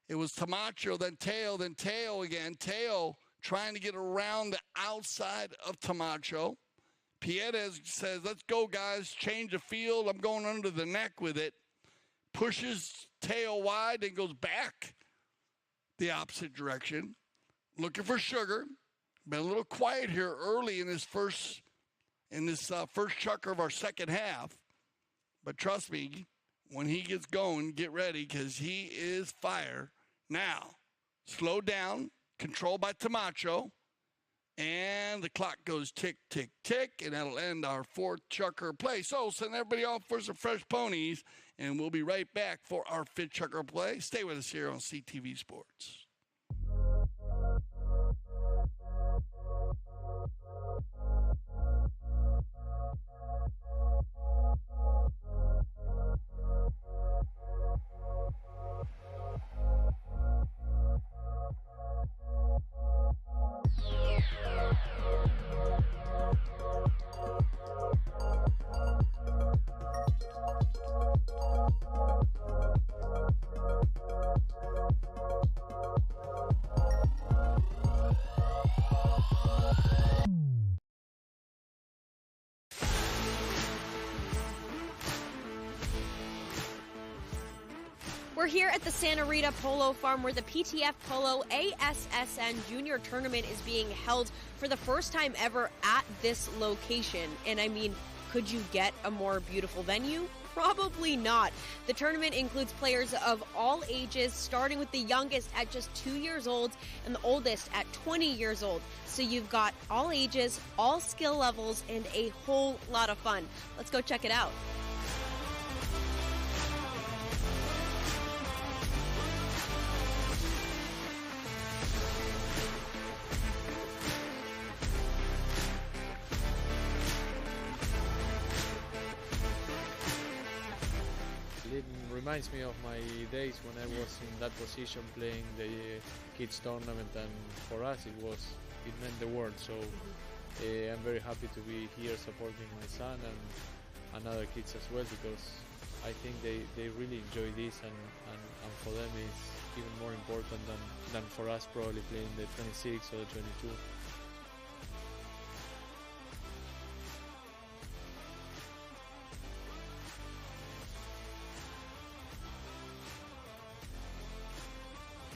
It was Tamacho, then Teo again. Teo trying to get around the outside of Tamacho. Piedez says, let's go, guys. Change the field. I'm going under the neck with it. Pushes Teo wide and goes back the opposite direction. Looking for Sugar. Been a little quiet here early in this first chucker of our second half. But trust me, when he gets going, get ready because he is fire. Now, slow down, controlled by Tamacho. And the clock goes tick, tick, tick, and that'll end our fourth chucker play. So send everybody off for some fresh ponies, and we'll be right back for our fifth chucker play. Stay with us here on CTV Sports. We're here at the Santa Rita Polo Farm where the PTF Polo ASSN Junior Tournament is being held for the first time ever at this location. And I mean, could you get a more beautiful venue? Probably not. The tournament includes players of all ages, starting with the youngest at just 2 years old and the oldest at 20 years old. So you've got all ages, all skill levels, and a whole lot of fun. Let's go check it out. It reminds me of my days when I was in that position playing the kids tournament, and for us it meant the world. So I'm very happy to be here supporting my son and other kids as well, because I think they really enjoy this, and for them it's even more important than for us probably playing the 26 or the 22.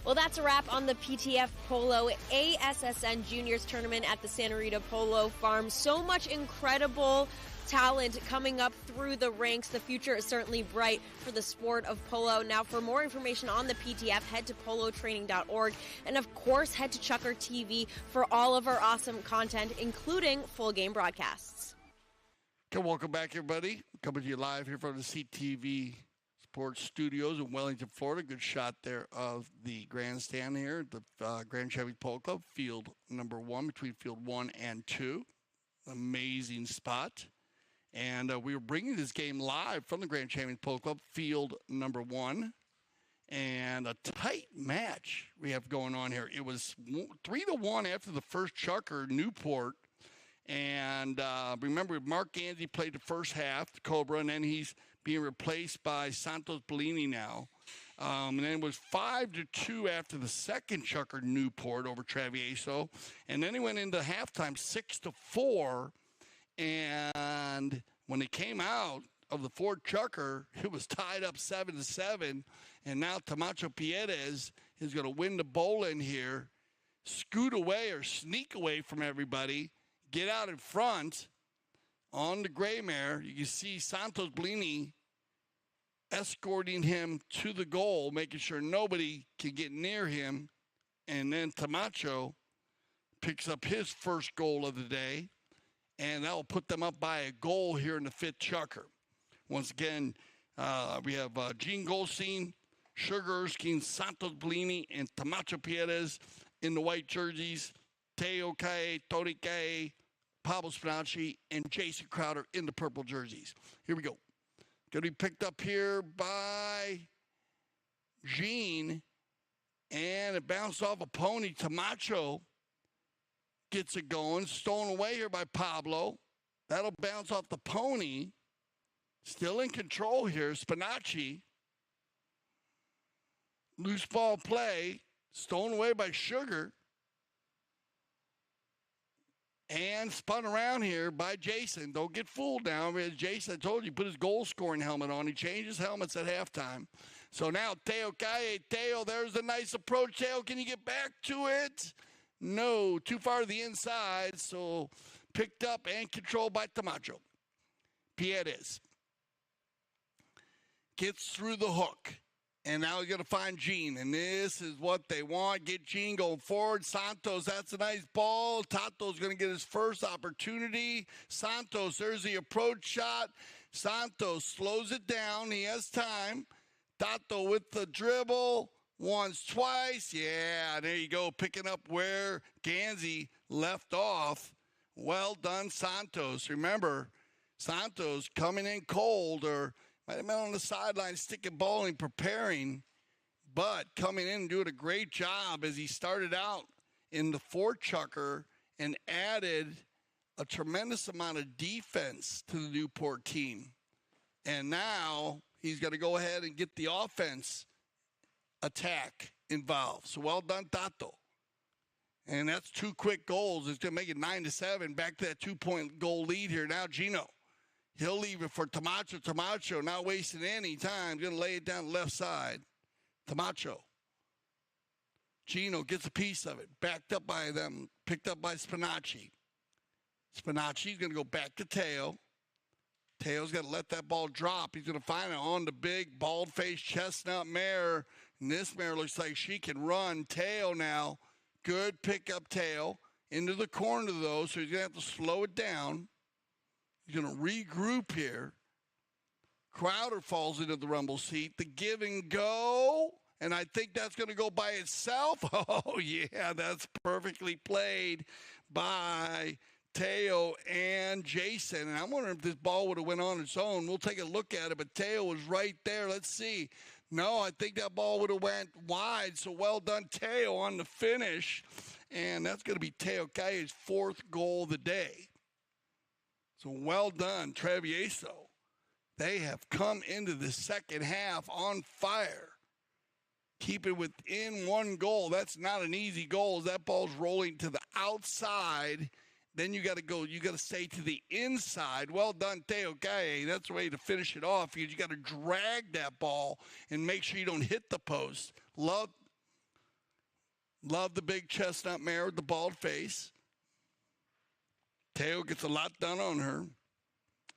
Well, that's a wrap on the PTF Polo ASSN Juniors Tournament at the Santa Rita Polo Farm. So much incredible talent coming up through the ranks. The future is certainly bright for the sport of polo. Now, for more information on the PTF, head to polotraining.org. And, of course, head to Chucker TV for all of our awesome content, including full game broadcasts. Okay, welcome back, everybody. Coming to you live here from the CTV Sports Studios in Wellington, Florida. Good shot there of the grandstand here at the Grand Chevy Polo Club, field number 1, between field 1 and 2. Amazing spot. And we were bringing this game live from the Grand Champions Polo Club, field number 1. And a tight match we have going on here. It was 3-1 after the first chucker, Newport. And remember, Mark Ganzi played the first half, the Cobra, and then he's being replaced by Santos Bellini now. And then it was 5-2 after the second chucker, Newport, over Travieso. And then he went into halftime 6-4. And when they came out of the fourth chucker, it was tied up 7-7. And now Tamacho Piedez is going to win the bowl in here, scoot away or sneak away from everybody, get out in front on the gray mare. You can see Santos Bellini escorting him to the goal, making sure nobody can get near him. And then Tamacho picks up his first goal of the day, and that will put them up by a goal here in the fifth chucker. Once again, we have Gene Goldstein Sugar Erskine, Santos Bellini, and Camacho Perez in the white jerseys. Teo Kaye, Tori Kaye, Pablo Spinacci, and Jason Crowder in the purple jerseys. Here we go. Going to be picked up here by Gene, and it bounced off a pony. Camacho gets it going. Stolen away here by Pablo. That'll bounce off the pony. Still in control here. Spinacci. Loose ball play. Stolen away by Sugar. And spun around here by Jason. Don't get fooled now. As Jason, I told you, put his goal-scoring helmet on. He changed his helmets at halftime. So now Teo Kaye. Teo, there's a nice approach. Teo, can you get back to it? No, too far to the inside. So picked up and controlled by Camacho. Perez gets through the hook. And now he's going to find Gene. And this is what they want. Get Gene going forward. Santos, that's a nice ball. Tato's going to get his first opportunity. Santos, there's the approach shot. Santos slows it down. He has time. Tato with the dribble. Once, twice. Yeah, there you go. Picking up where Ganzi left off. Well done, Santos. Remember, Santos coming in cold, or might have been on the sideline sticking ball and preparing, but coming in and doing a great job as he started out in the forechucker and added a tremendous amount of defense to the Newport team. And now he's got to go ahead and get the offense attack involved. So well done, Tato. And that's 2 quick goals. It's going to make it 9-7. Back to that 2-point goal lead here. Now Gino. He'll leave it for Camacho. Camacho not wasting any time. Going to lay it down the left side. Camacho. Gino gets a piece of it. Backed up by them. Picked up by Spinacci. Spinacci's going to go back to Teo. Teo's got to let that ball drop. He's going to find it on the big bald-faced chestnut mare. And this mare looks like she can run. Teo now. Good pickup, Teo. Into the corner, though, so he's going to have to slow it down. He's going to regroup here. Crowder falls into the rumble seat. The give and go. And I think that's going to go by itself. Oh, yeah, that's perfectly played by Teo and Jason. And I'm wondering if this ball would have went on its own. We'll take a look at it, but Teo was right there. Let's see. No, I think that ball would have went wide. So well done, Teo, on the finish. And that's going to be Teo Kaye's 4th goal of the day. So well done, Travieso. They have come into the second half on fire. Keep it within 1 goal. That's not an easy goal. As that ball's rolling to the outside, then you got to go. You got to stay to the inside. Well done, Teo Kaye. That's the way to finish it off. You got to drag that ball and make sure you don't hit the post. Love the big chestnut mare with the bald face. Teo gets a lot done on her.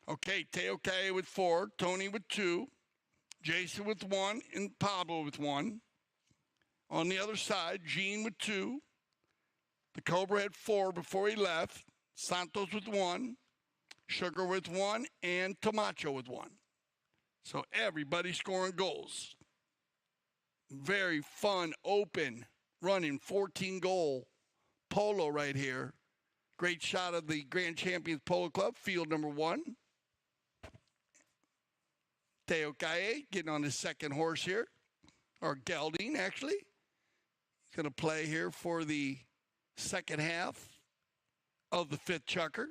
Okay, Teo Kaye with 4, Tony with 2, Jason with 1, and Pablo with 1. On the other side, Gene with 2. The Cobra had 4 before he left. Santos with 1, Sugar with 1, and Camacho with 1. So everybody scoring goals. Very fun, open, running 14-goal polo right here. Great shot of the Grand Champions Polo Club, field number 1. Teo Kaye getting on his 2nd horse here, or gelding, actually. He's going to play here for the second half of the 5th chucker.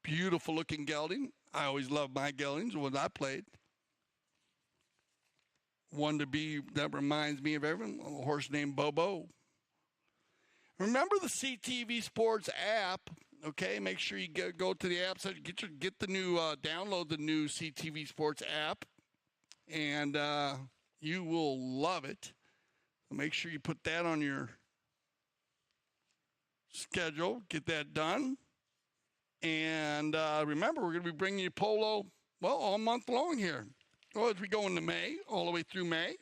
Beautiful looking gelding. I always loved my geldings when I played. One to be, that reminds me of everyone, a horse named Bobo. Remember the CTV Sports app, okay? Make sure you go to the app site, get the new, download the new CTV Sports app, and you will love it. Make sure you put that on your schedule, get that done. And remember, we're going to be bringing you polo, well, all month long here. Well, as we go into May, all the way through May.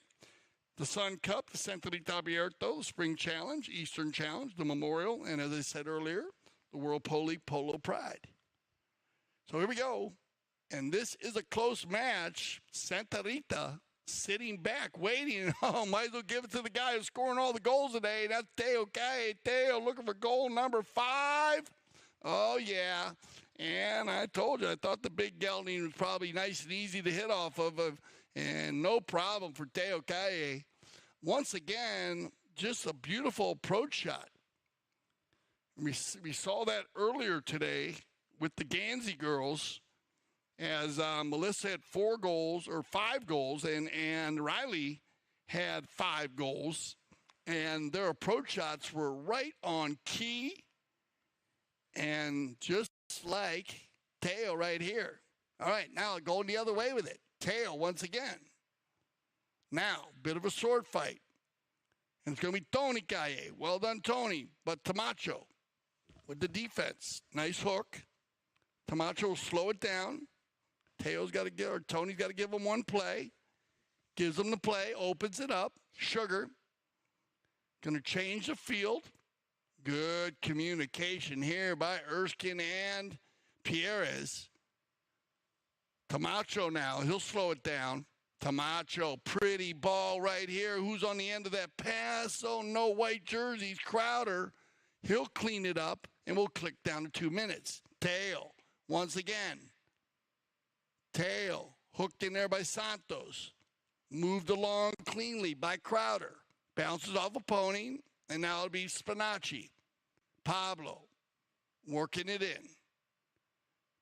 The Sun Cup, the Santa Rita Abierto, the Spring Challenge, Eastern Challenge, the Memorial, and as I said earlier, the World Polo League Polo Pride. So here we go. And this is a close match. Santa Rita sitting back, waiting. Oh, might as well give it to the guy who's scoring all the goals today. That's Teo Kaye. Teo looking for goal number 5. Oh, yeah. And I told you, I thought the big gelding was probably nice and easy to hit off of. And no problem for Teo Kaye. Once again, just a beautiful approach shot. We saw that earlier today with the Gansey girls, as Melissa had 4 goals or 5 goals, and Riley had 5 goals, and their approach shots were right on key, and just like Teo right here. All right, now going the other way with it. Teo once again. Now, bit of a sword fight. And it's going to be Tony Kaye. Well done, Tony. But Tamacho with the defense. Nice hook. Tamacho will slow it down. Tony's got to give him one play. Gives him the play, opens it up. Sugar. Going to change the field. Good communication here by Erskine and Pierres. Tamacho now. He'll slow it down. Tamacho, pretty ball right here. Who's on the end of that pass? Oh, no white jerseys. Crowder. He'll clean it up, and we'll click down to 2 minutes. Teo, once again. Teo, hooked in there by Santos. Moved along cleanly by Crowder. Bounces off a pony, and now it'll be Spinacci. Pablo, working it in.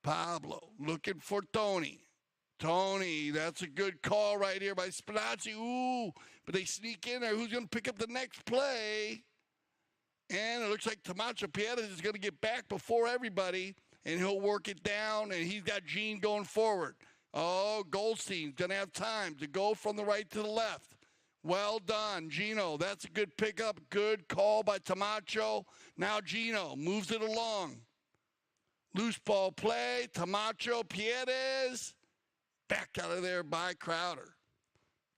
Pablo, looking for Tony. Tony, that's a good call right here by Spinacci. Ooh, but they sneak in there. Who's going to pick up the next play? And it looks like Tamacho Pierres is going to get back before everybody, and he'll work it down, and he's got Gene going forward. Oh, Goldstein's going to have time to go from the right to the left. Well done, Gino. That's a good pickup. Good call by Tamacho. Now Gino moves it along. Loose ball play. Tamacho Pierres. Back out of there by Crowder.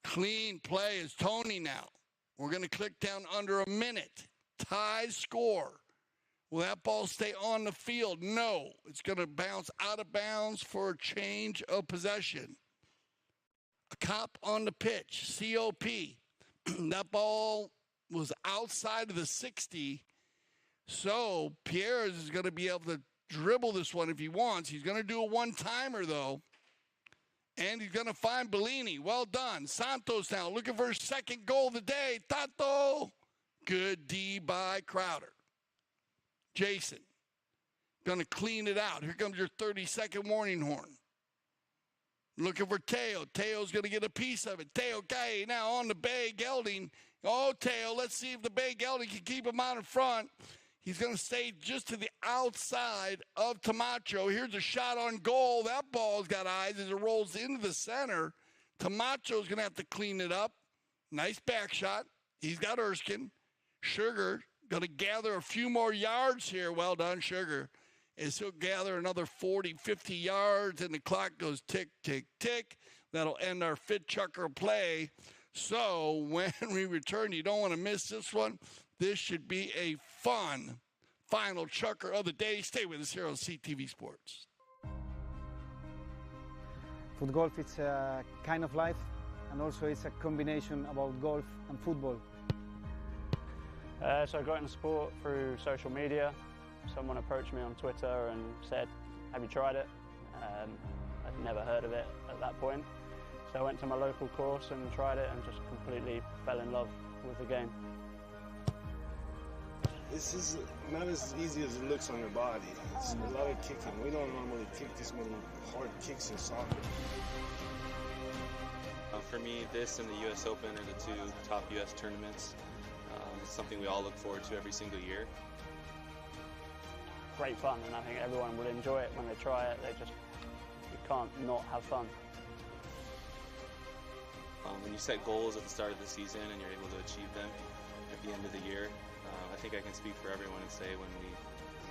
Clean play is Tony now. We're going to click down under a minute. Tie score. Will that ball stay on the field? No. It's going to bounce out of bounds for a change of possession. A cop on the pitch. COP. That ball was outside of the 60. So Pierres is going to be able to dribble this one if he wants. He's going to do a one-timer, though. And he's going to find Bellini. Well done. Santos now looking for his second goal of the day. Tato. Good D by Crowder. Jason. Going to clean it out. Here comes your 30-second warning horn. Looking for Teo. Teo's going to get a piece of it. Teo Kaye now on the Bay Gelding. Oh, Teo, let's see if the Bay Gelding can keep him out in front. He's going to stay just to the outside of Tamacho. Here's a shot on goal. That ball's got eyes as it rolls into the center. Tamacho's going to have to clean it up. Nice back shot. He's got Erskine. Sugar going to gather a few more yards here. Well done, Sugar. As he'll gather another 40, 50 yards, and the clock goes tick, tick, tick. That'll end our fit chucker play. So when we return, you don't want to miss this one. This should be a fun final chucker of the day. Stay with us here on CTV Sports. Foot golf, it's a kind of life, and also it's a combination about golf and football. So I got into sport through social media. Someone approached me on Twitter and said, have you tried it? I'd never heard of it at that point. So I went to my local course and tried it and just completely fell in love with the game. This is not as easy as it looks on your body. It's a lot of kicking. We don't normally kick this many hard kicks in soccer. For me, this and the U.S. Open are the 2 top U.S. tournaments. It's something we all look forward to every single year. Great fun, and I think everyone will enjoy it when they try it. You can't not have fun. When you set goals at the start of the season and you're able to achieve them at the end of the year, I think I can speak for everyone and say when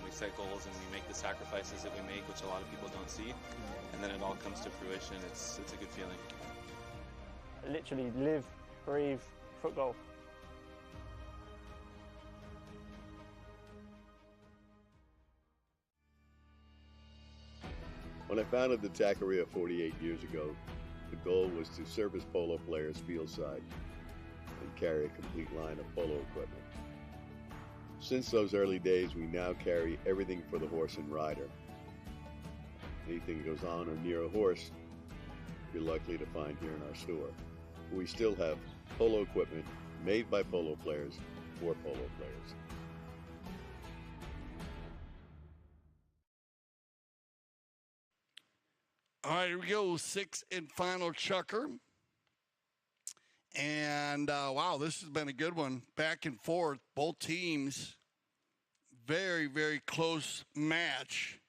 we set goals and we make the sacrifices that we make, which a lot of people don't see, and then it all comes to fruition, it's a good feeling. I literally live, breathe foot golf. When I founded the Taqueria 48 years ago, The goal was to service polo players fieldside and carry a complete line of polo equipment. Since those early days, we now carry everything for the horse and rider. Anything that goes on or near a horse, you're likely to find here in our store. We still have polo equipment made by polo players for polo players. All right, here we go. Sixth and final chukker. And, wow, this has been a good one. Back and forth. Both teams, very, very close match.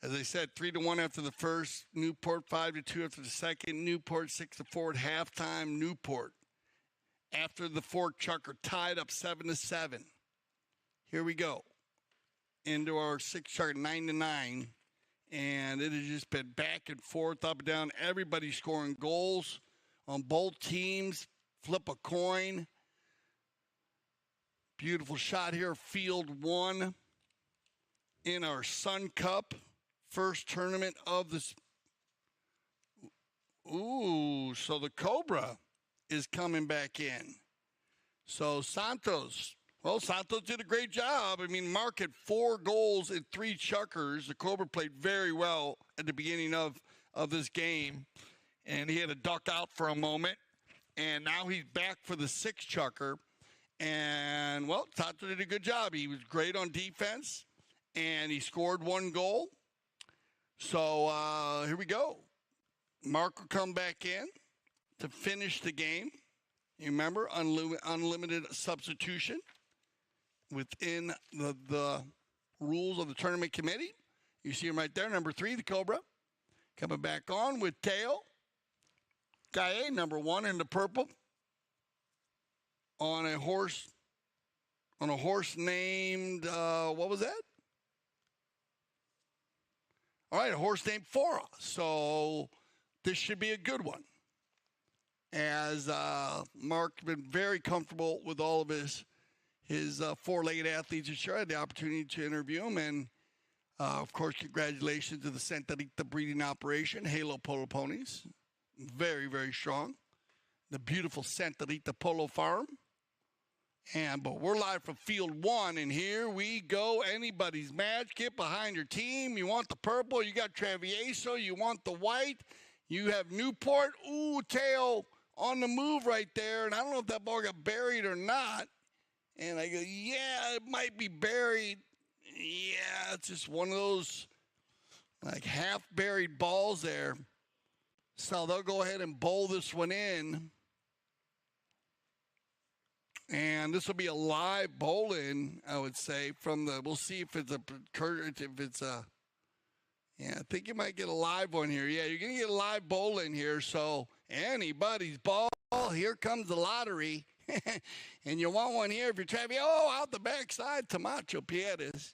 As I said, 3-1 after the first. Newport 5-2 after the second. Newport 6-4 at halftime. Newport, after the fourth chukker, tied up 7-7. Here we go. Into our sixth chukker, 9-9. And it has just been back and forth, up and down. Everybody scoring goals on both teams. Flip a coin. Beautiful shot here. Field 1 in our Sun Cup. First tournament of this. Ooh, so the Cobra is coming back in. So Santos. Well, Santos did a great job. I mean, Mark had 4 goals in 3 chukkers. The Cobra played very well at the beginning of this game. And he had to duck out for a moment. And now he's back for the 6th chukker. And, well, Santos did a good job. He was great on defense. And he scored 1 goal. So here we go. Mark will come back in to finish the game. You remember, unlimited substitution within the rules of the tournament committee. You see him right there, number 3, the Cobra. Coming back on with Teo. Gaye, number 1 in the purple. On a horse named, what was that? All right, a horse named Fora. So this should be a good one. As Mark's been very comfortable with all of his 4-legged athletes. And sure, I had the opportunity to interview him. And, of course, congratulations to the Santarita breeding operation, Halo Polo Ponies. Very, very strong. The beautiful Santarita Polo Farm. But we're live from Field 1, and here we go. Anybody's match. Get behind your team. You want the purple. You got Travieso. You want the white. You have Newport. Ooh, Teo on the move right there. And I don't know if that ball got buried or not. And I go, yeah, it might be buried. Yeah, it's just one of those, like, half-buried balls there. So they'll go ahead and bowl this one in. And this will be a live bowl-in, I would say, from the, we'll see if it's yeah, I think you might get a live one here. Yeah, you're going to get a live bowl-in here. So anybody's ball, here comes the lottery. And you want one here if you're traveling. Oh, out the backside, Camacho Pierres.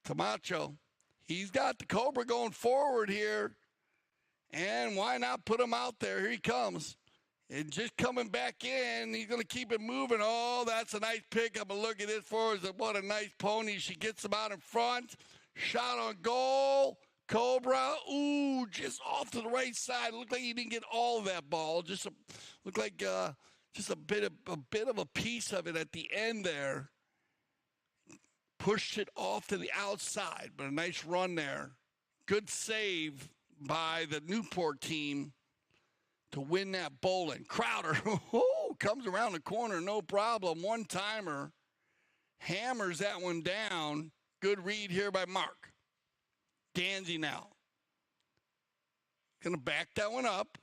Camacho, he's got the Cobra going forward here. And why not put him out there? Here he comes. And just coming back in, he's going to keep it moving. Oh, that's a nice pick. I'm going to look at this for us. What a nice pony. She gets him out in front. Shot on goal. Cobra. Ooh, just off to the right side. Looked like he didn't get all of that ball. Looked like just a bit of a piece of it at the end there. Pushed it off to the outside, but a nice run there. Good save by the Newport team to win that bowling. Crowder comes around the corner, no problem. One-timer, hammers that one down. Good read here by Mark. Gansey now. Going to back that one up.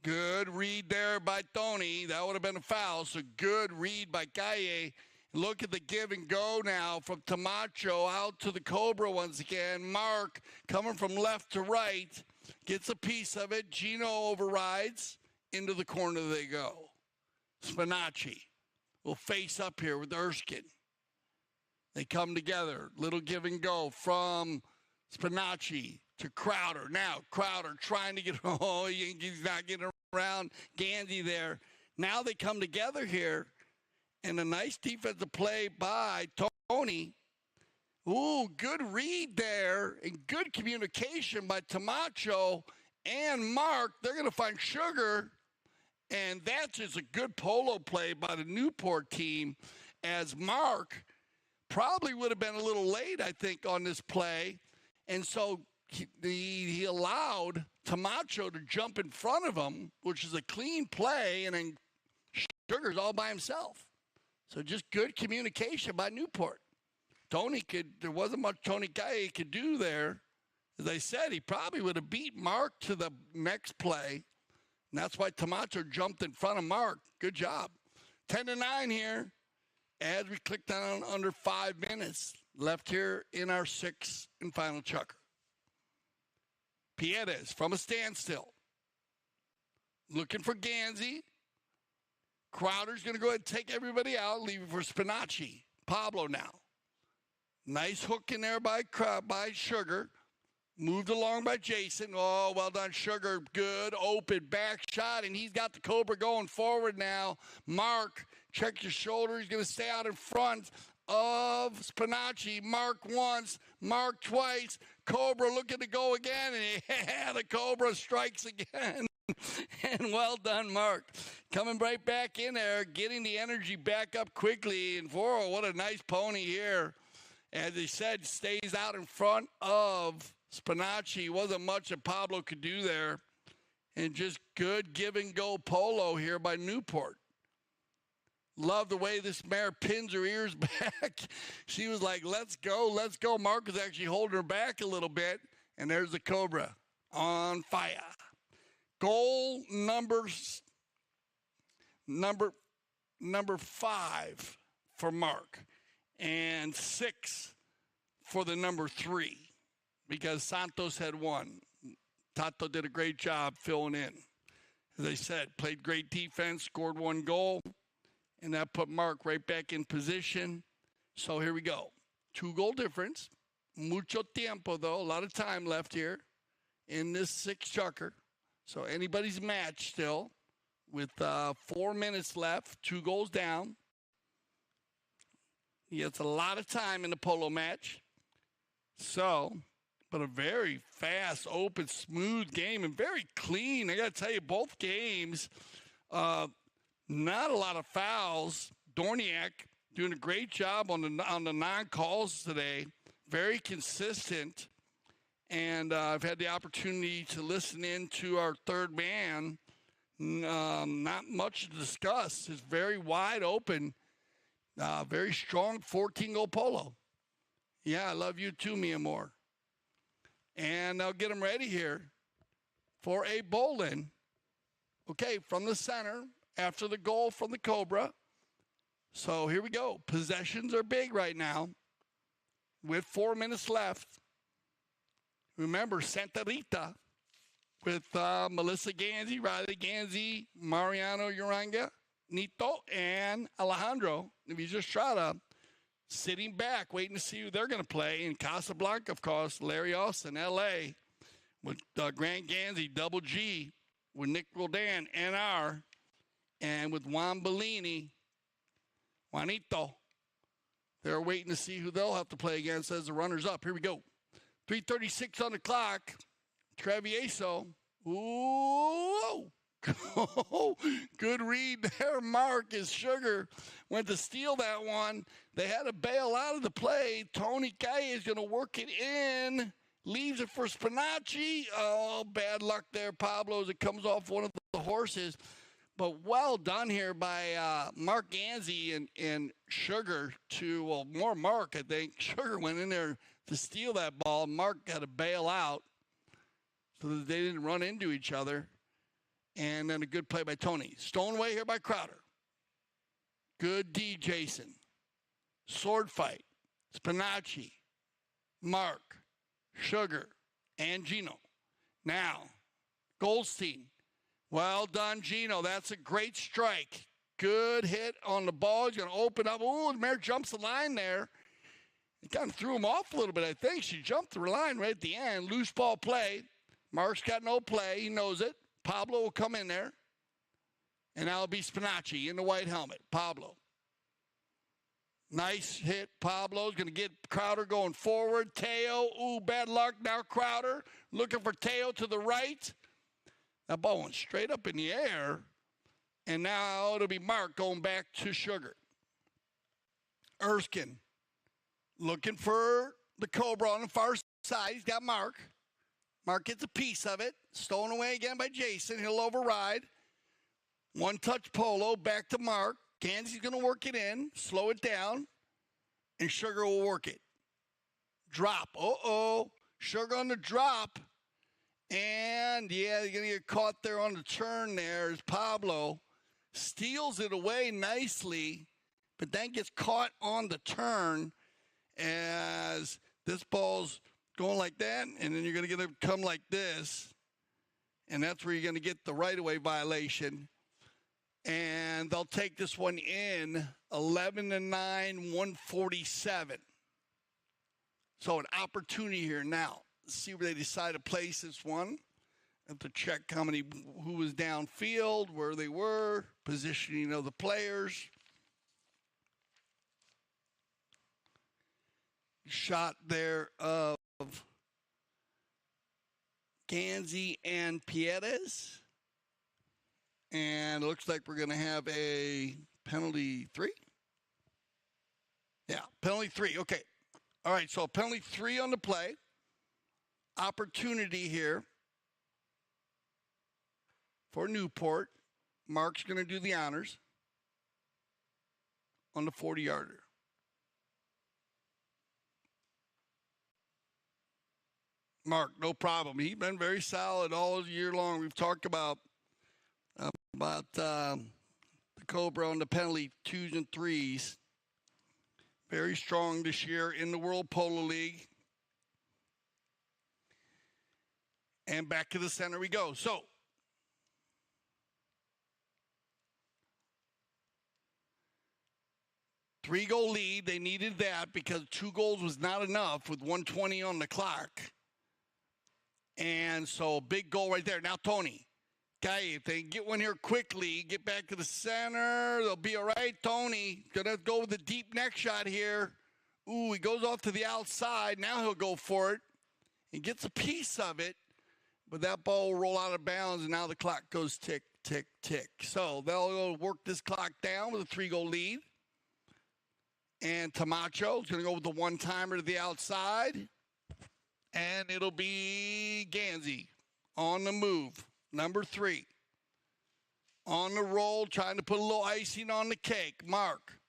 Good read there by Tony. That would have been a foul, so good read by Gaye. Look at the give and go now from Camacho out to the Cobra once again. Mark coming from left to right. Gets a piece of it. Gino overrides. Into the corner they go. Spinacci will face up here with Erskine. They come together. Little give and go from Spinacci to Crowder. Now Crowder trying to get, he's not getting around Gansey there. Now they come together here. And a nice defensive play by Tony. Ooh, good read there and good communication by Camacho and Mark. They're going to find Sugar, and that's just a good polo play by the Newport team, as Mark probably would have been a little late, I think, on this play. And so he allowed Camacho to jump in front of him, which is a clean play, and then Sugar's all by himself. So just good communication by Newport. There wasn't much Tony Kaye could do there. As I said, he probably would have beat Mark to the next play. And that's why Camacho jumped in front of Mark. Good job. 10-9 here as we click down under 5 minutes left here in our sixth and final chukker. Piedes from a standstill. Looking for Gansey. Crowder's going to go ahead and take everybody out, leaving for Spinacci. Pablo now. Nice hook in there by Sugar. Moved along by Jason. Oh, well done, Sugar. Good open back shot, and he's got the Cobra going forward now. Mark, check your shoulder. He's going to stay out in front of Spinacci. Mark once, Mark twice. Cobra looking to go again, and the Cobra strikes again. And well done, Mark. Coming right back in there, getting the energy back up quickly. And Voro, what a nice pony here. As he said, stays out in front of Spinacci. Wasn't much that Pablo could do there. And just good give-and-go polo here by Newport. Love the way this mare pins her ears back. She was like, let's go, let's go. Mark was actually holding her back a little bit. And there's the Cobra on fire. Goal number 5 for Mark. And 6 for the number 3. Because Santos had won. Tato did a great job filling in. As I said, played great defense, scored 1 goal. And that put Mark right back in position. So here we go. 2-goal difference. Mucho tiempo, though. A lot of time left here in this 6th chukker. So anybody's match still with 4 minutes left, 2 goals down. He has a lot of time in the polo match. So, but a very fast, open, smooth game and very clean. I got to tell you, both games, not a lot of fouls. Dorniak doing a great job on the non-calls today. Very consistent. And I've had the opportunity to listen in to our third man. Not much to discuss. It's very wide open. Very strong 14-goal polo. Yeah, I love you too, mi amor. And I'll get them ready here for a bowl-in. Okay, from the center after the goal from the Cobra. So here we go. Possessions are big right now with 4 minutes left. Remember, Santa Rita with Melissa Gansey, Riley Gansey, Mariano Uranga, Nito, and Alejandro Villastrada sitting back, waiting to see who they're going to play. In Casablanca, of course, Larry Austin, L.A., with Grant Gansey, Double G, with Nick Roldan, NR, and with Juan Bellini, Juanito. They're waiting to see who they'll have to play against as the runners-up. Here we go. 3:36 on the clock. Travieso. Ooh. Good read there. Mark is Sugar. Went to steal that one. They had to bail out of the play. Tony Kaye is going to work it in. Leaves it for Spinacci. Oh, bad luck there, Pablo, as it comes off one of the horses. But well done here by Mark Gansey and Sugar more Mark, I think. Sugar went in there to steal that ball. Mark had to bail out so that they didn't run into each other. And then a good play by Tony. Stoneway here by Crowder. Good D, Jason. Sword fight. Spinacci. Mark. Sugar. And Gino. Now, Goldstein. Well done, Gino. That's a great strike. Good hit on the ball. He's going to open up. Ooh, the mare jumps the line there. It kind of threw him off a little bit, I think. She jumped the line right at the end. Loose ball play. Mark's got no play. He knows it. Pablo will come in there. And that'll be Spinacci in the white helmet. Pablo. Nice hit. Pablo's going to get Crowder going forward. Teo. Ooh, bad luck. Now Crowder looking for Teo to the right. That ball went straight up in the air. And now it'll be Mark going back to Sugar. Erskine looking for the Cobra on the far side. He's got Mark. Mark gets a piece of it. Stolen away again by Jason. He'll override. One-touch polo. Back to Mark. Gansey's going to work it in. Slow it down. And Sugar will work it. Drop. Uh-oh. Sugar on the drop. And, yeah, you're going to get caught there on the turn there as Pablo steals it away nicely, but then gets caught on the turn as this ball's going like that, and then you're going to get it come like this, and that's where you're going to get the right-of-way violation. And they'll take this one in 11-9, 147. So an opportunity here now. Let's see where they decide to place this one. Have to check who was downfield, where they were, positioning of the players. Shot there of Gansey and Pierres. And it looks like we're going to have a penalty 3. Yeah, penalty 3. Okay. All right, so penalty 3 on the play. Opportunity here for Newport. Mark's going to do the honors on the 40-yarder. Mark, no problem. He's been very solid all year long. We've talked about the Cobra on the penalty 2s and 3s. Very strong this year in the World Polo League. And back to the center we go. So, three-goal lead. They needed that because 2 goals was not enough with 1:20 on the clock. And so, big goal right there. Now, Tony. Okay, if they get one here quickly, get back to the center, they'll be all right. Tony, going to go with the deep neck shot here. Ooh, he goes off to the outside. Now he'll go for it. He gets a piece of it, but that ball will roll out of bounds, and now the clock goes tick, tick, tick. So they'll work this clock down with a 3-goal lead. And Tamacho is going to go with the one-timer to the outside. And it'll be Gansey on the move. Number 3. On the roll, trying to put a little icing on the cake. Mark.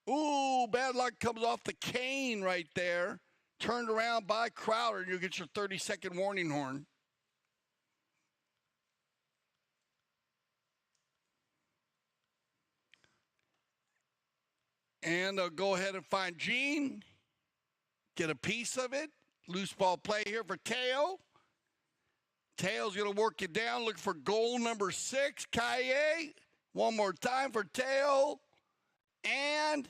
Ooh, bad luck comes off the cane right there. Turned around by Crowder, and you'll get your 30-second warning horn. And they'll go ahead and find Gene. Get a piece of it. Loose ball play here for Teo. Teo's going to work it down. Look for goal number 6. Kaye. One more time for Teo. And,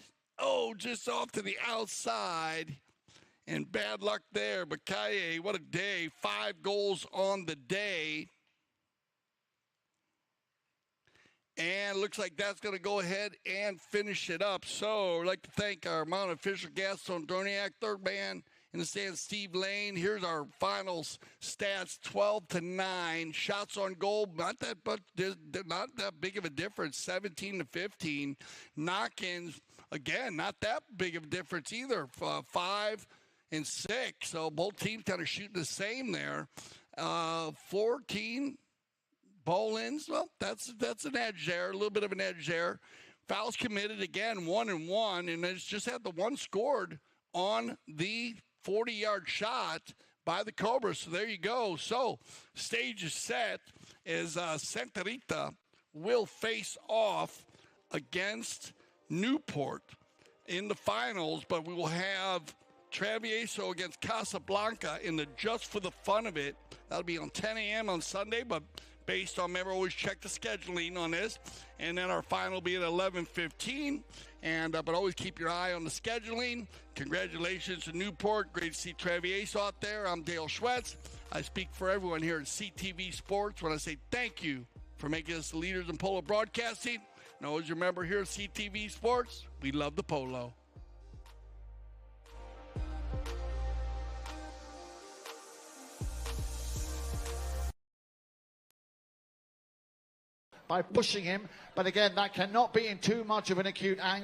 just off to the outside. And bad luck there. But Kaye, what a day. 5 goals on the day. And looks like that's going to go ahead and finish it up. So I'd like to thank our Mount official Gaston Dorniak, third man in the stand, Steve Lane. Here's our finals stats: 12-9. Shots on goal, not that big of a difference. 17-15. Knock-ins, again, not that big of a difference either. 5 and 6. So both teams kind of shooting the same there. 14. Bowlins, well, that's an edge there, a little bit of an edge there. Fouls committed again, 1-1, and it's just had the one scored on the 40-yard shot by the Cobras. So there you go. So stage is set as Santa Rita will face off against Newport in the finals, but we will have Travieso against Casablanca in the Just for the Fun of It. That'll be on 10 a.m. on Sunday, but based on, remember, always check the scheduling on this. And then our final will be at 11:15. But always keep your eye on the scheduling. Congratulations to Newport. Great to see Travieso out there. I'm Dale Schwetz. I speak for everyone here at CTV Sports when I say thank you for making us the leaders in polo broadcasting. And always remember, here at CTV Sports, we love the polo. by pushing him. But again, that cannot be in too much of an acute angle.